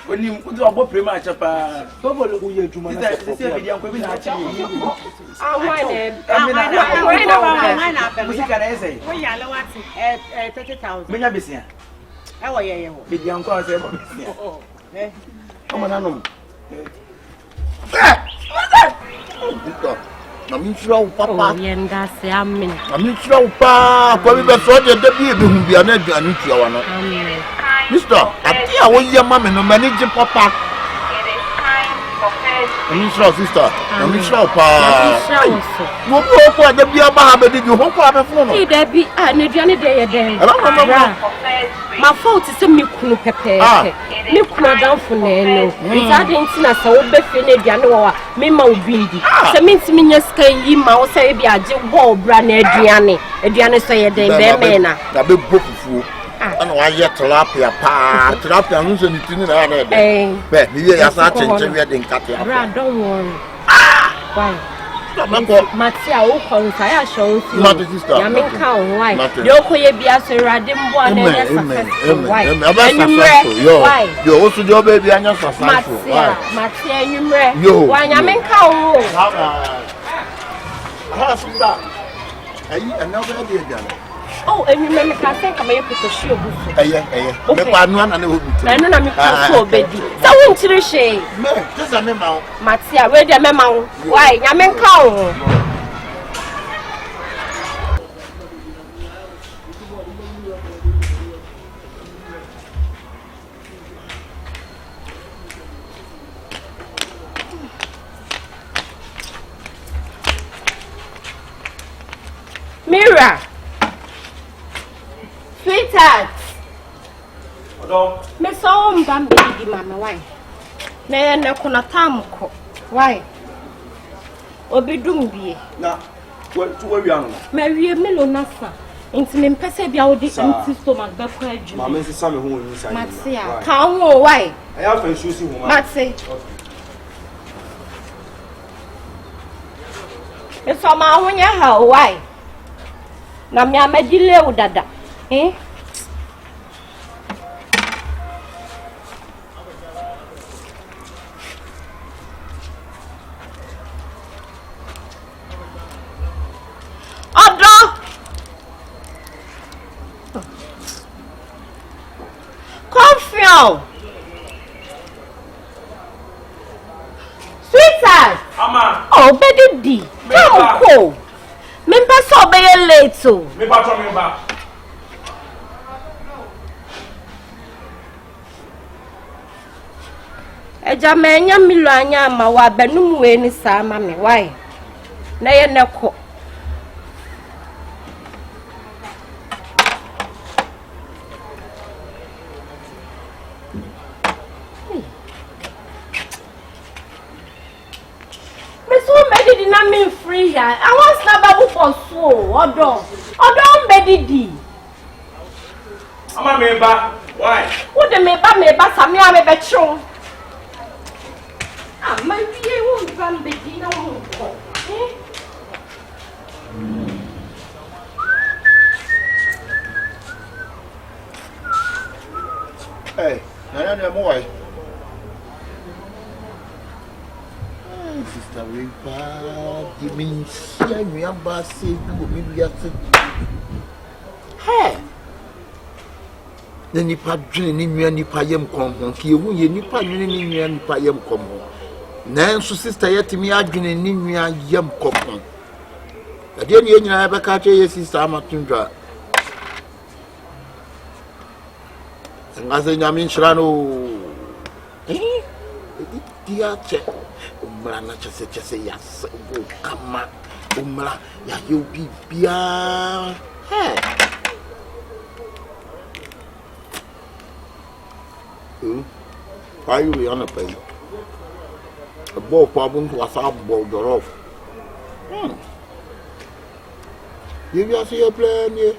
When you put your book, pretty much up a bubble, you do my I'm sure Papa. Yenda se amen. I'm sure Papa. Kwa bibe so de de bi ebi na adu anu tua wa no. Mister, ati a wo ye mama no manage Papa. Minister sister, Minister pa. Mo bi o ko da bia ba ha be di ho ko abefo no. E da bi na duane de ye den. Ma fault se me kunu pepe. Me kunu danfo na eno. Nta de ntina se wo be fe na duane wo a me ma obindi. Se me ntimi nya ska yi ma wo se bi age wo bra na aduane so ye den be me na. Da be bofufu. Ana wa ye tilapia pa. Tilapia no se ni tini na na de. Be ni ye ya sa chenche we de nkate ya. Bra don't worry. Why? Matia o konsa ya show si. Mati sister. Ya me ka o why? De o koye bia so rade mbo na ya successful. Why? Yo o su jo baby anya successful. Why? Matia enumre. Why nya me ka o. Ha sister. Ayi another day dia. Oh, enumre me ka say kama ye put show buso. Me kwa anu ana na hobi. Na no na me ka so obedi. Sa won chire she. Me, just a me ma. Matia, we dey me ma. Why? Nya me ka o. Mira. Sweetheart. Odo. Me so mbambe di mama why? Na ye ne kuna tamko. Why? Obidum bie. Na tu wi anu. Me wie melo nasa. Nti me mpese bia wo di empty stomach ba kwa adwuma. Mama nsisa me ho nyi sai. Matia. Ka wo why? Aya fa nsu si ho ma. Mate. Eso ma ho nya ha why? Na me amadile wo dada. Sweetheart. Mama. Oh, baby. Come go. Me pass be late so. Me ba to me ba. Eja menya milu anya ma wa benum we ni sa ma me why? Na ye neko. Free here. I want snababu for so. Odo mbedidi. Ama meba. Why? Wo de meba sami a me betro. Ah, my vie wo mba mbedi na wo ko. Hey, na mo why? Sister Ripa, give me share me about say do me be at. Hey. The nipa dwene ni nua nipa yem konhon ki ehu ye nipa dwene ni nua nipa yem konhon. Na so sister yetimi adwene ni nua yem konhon. Ade ni nyina be ka che ye sister amatundwa. Ngaze nyame nhyira no. Dia che umra na chese ya kama umra ya yubi bia he why you on a pay a ball problem to us up ball dorof you see a plan here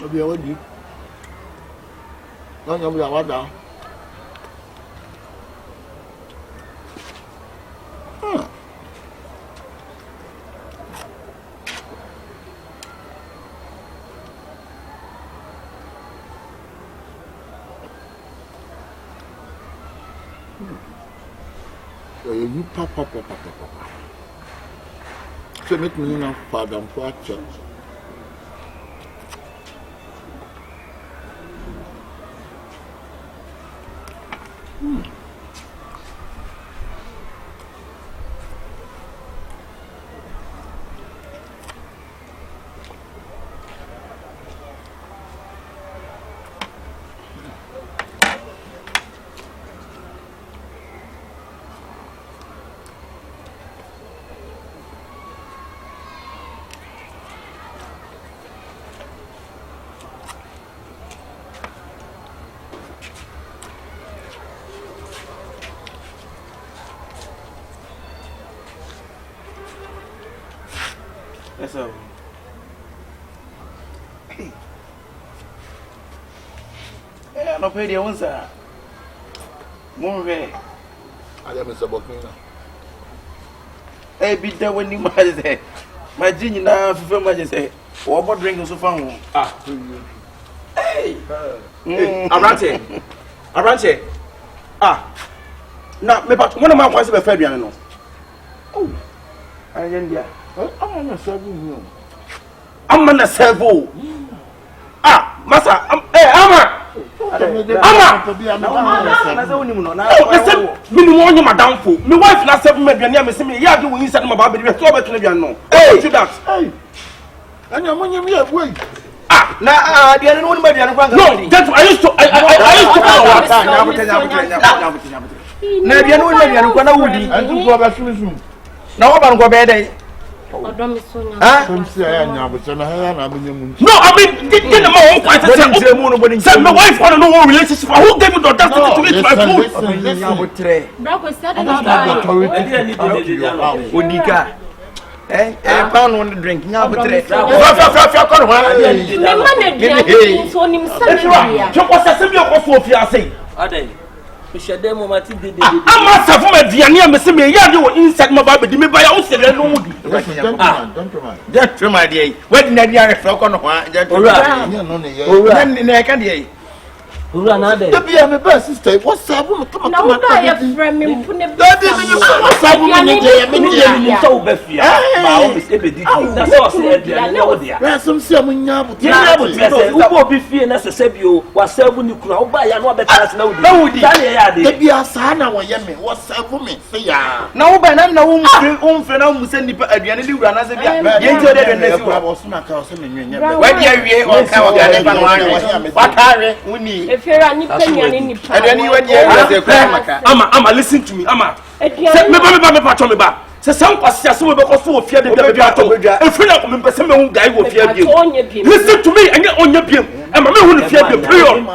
obi awadi no be awada you papa. So meet me now, Father, for church. so. Eh, no pay the one sir. More way. I am Mr. Bokina. Eh, be there when you might say. My genie now for my say. What about drinking so far? Ah. Hey. Arante. Ah. Now, me but one of my wives be Fabian no. Oh. I am there. I'm not serving you. I'm gonna serve you. Ah, master, Ama. Me madam for. Me wife na serve me aduane me say me ya do we inside my baby so be tun aduane no. Hey, do that. Hey. Anya monye me boy. Ah, na aduane no me aduane kwa. No, that I used to na aduane no me aduane kwa na wudi. Antu ko ba sum. Na wo ba no ko be dey. No, I mean, didn't know quite say my wife want to know what relationship. Who gave you the audacity to eat my food? Pound on the drink. I'm not from a Diana, Miss Me, you inside my baby, me by your said, no, that's my day. When Nadia fell on one, who ran out there? Be my best sister. What's up? Come on, Ama, listen to me, Ama. Say me ba. Say some question so we be so fear the baby ato. If you not me person me hu guy wo fear bi. Listen to me, and get on your bi. And me hu fear bi period.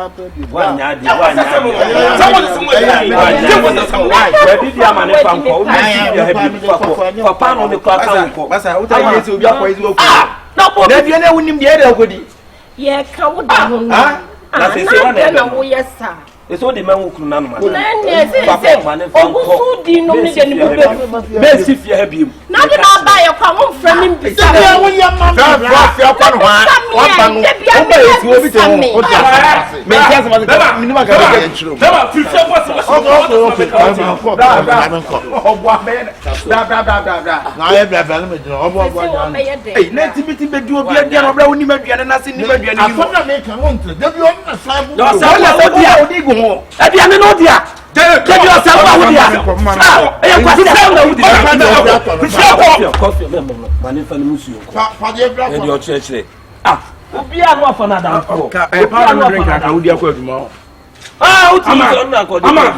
It's all the man who can none. Best if you have him. Not buy a common friend. Adiane no dia. Tell yourself what we are. Eh, kwase na we dia. Coffee, man fa no musu. Fa de bra. E di church. Ah, obi a no fa na dan ko. E pa no drink aka we dia ko aduma. Ah, o ti so na ko. Ama.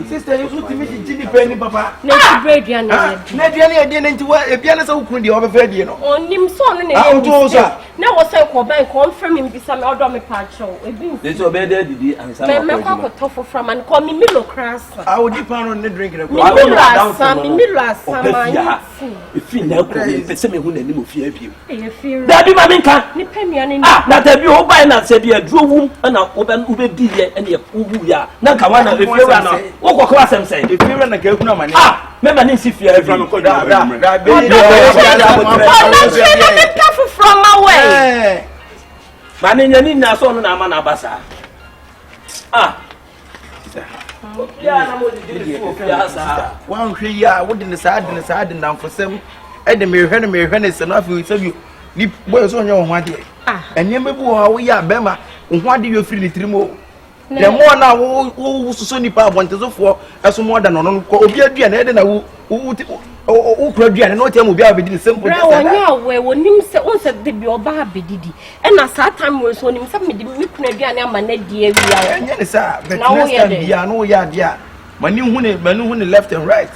Sister, you put me the penny papa. Na ti bread ya na. Na dia e dey nti e bia na sa ukun dia o be fa die no. Onim so no na e. Na wo say ko ban ko mfrem me bisa me odo me pa chow. Ebi. Dey so be dey didi and sa me ko tofo from and call me Milo Krasa. Ah, o di pan on drink na ko. Milo asa ma. E fi na ko be se me hu na ni mo fi abiem. E fi. Da bi ma me nka. Ni pemia ni. Ah, na da bi o ban na se bi aduro wum na wo be di ye na ye wu ya. Na nka wa na e fi wa na. Wo ko asem say. E fi na ka hu na ma ne. Ah, me ma ni si fi abiem. Da be. From away. Mane nyani na so no na ama na basa. Ah. Ya na mo di so ya sa. Wan hwe ya wo di ne sa de na mfosem. E de me hwe ne se na afi se bi ni boy so nyo ho ade. Ah. Enye mebu ho wo ya bema ho ade yo firi ni tirimo. The more na wo so nipa abontezo eso mo da no ko obi adua na e de na wo kura aduane na o tell mo bia abedi the same point. Bra wonya we wonim se on se de bi oba abedidi e na sa time we so nim se me de mi kuna aduane ama na die awia. Enya ne sa but next time bia no ya dia mani hu ne left and right.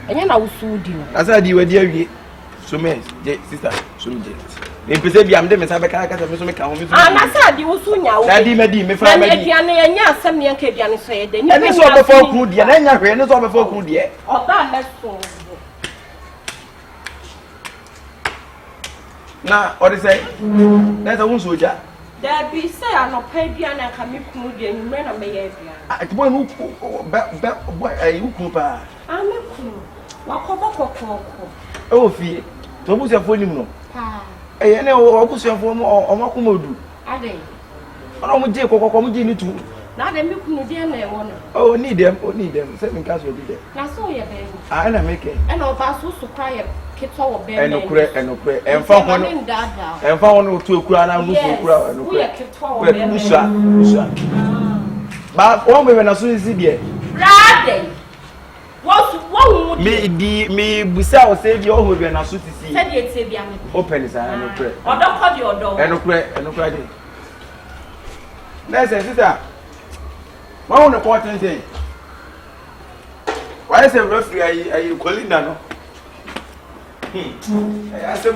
Enya na wo so di no. Asa di we di awie. So me sister so me empese bia me de me sa be ka me so me ka ho me so. Ah na sa di wo so nya wo. Na di me fa me di. Na aduane enya asem ne nka aduane so ye de. Ni so be for ku die na enya hwe ni so be for ku die. Oba he so. Na ɔde sɛ na sɛ wo soja Dabi sɛ anɔpa bia na ka me kunu de nwumre na meyɛ bia. Atibɔ no ukunu pa. Ah me kunu. Wakɔbɔ kɔkɔkɔ. O fie. To busuafo nim no. Pa. Ɛyɛ ne obusuafo mu ɔmakomodu. Ade. Ɔno mo gye kɔkɔkɔ mo gye ni tu. Na de me kunu de na ɛwɔ no. Oh need them. Sɛ me ka so bi de. Na so yɛ bɛn. Ah na make. Ɛna ɔba so so kra yɛ ketɔ wɔ bɛn. Ɛnokure. Ɛmfa ho no. Ɛmfa ho no tu okura na no so okura ɛnokure. Wo yɛ ketɔ wɔ bɛn. Usua. Ba wɔn bɛ na so si de. Rade. Me busa o say bi o ho bi na so tisi. Say di etie bia me. Open sa ɛnokure. Ɔdɔ di ɔdɔ. Ɛnokure de. Na sɛ sister. Why won't the important say? Why is a referee? Are you calling that? No. I said,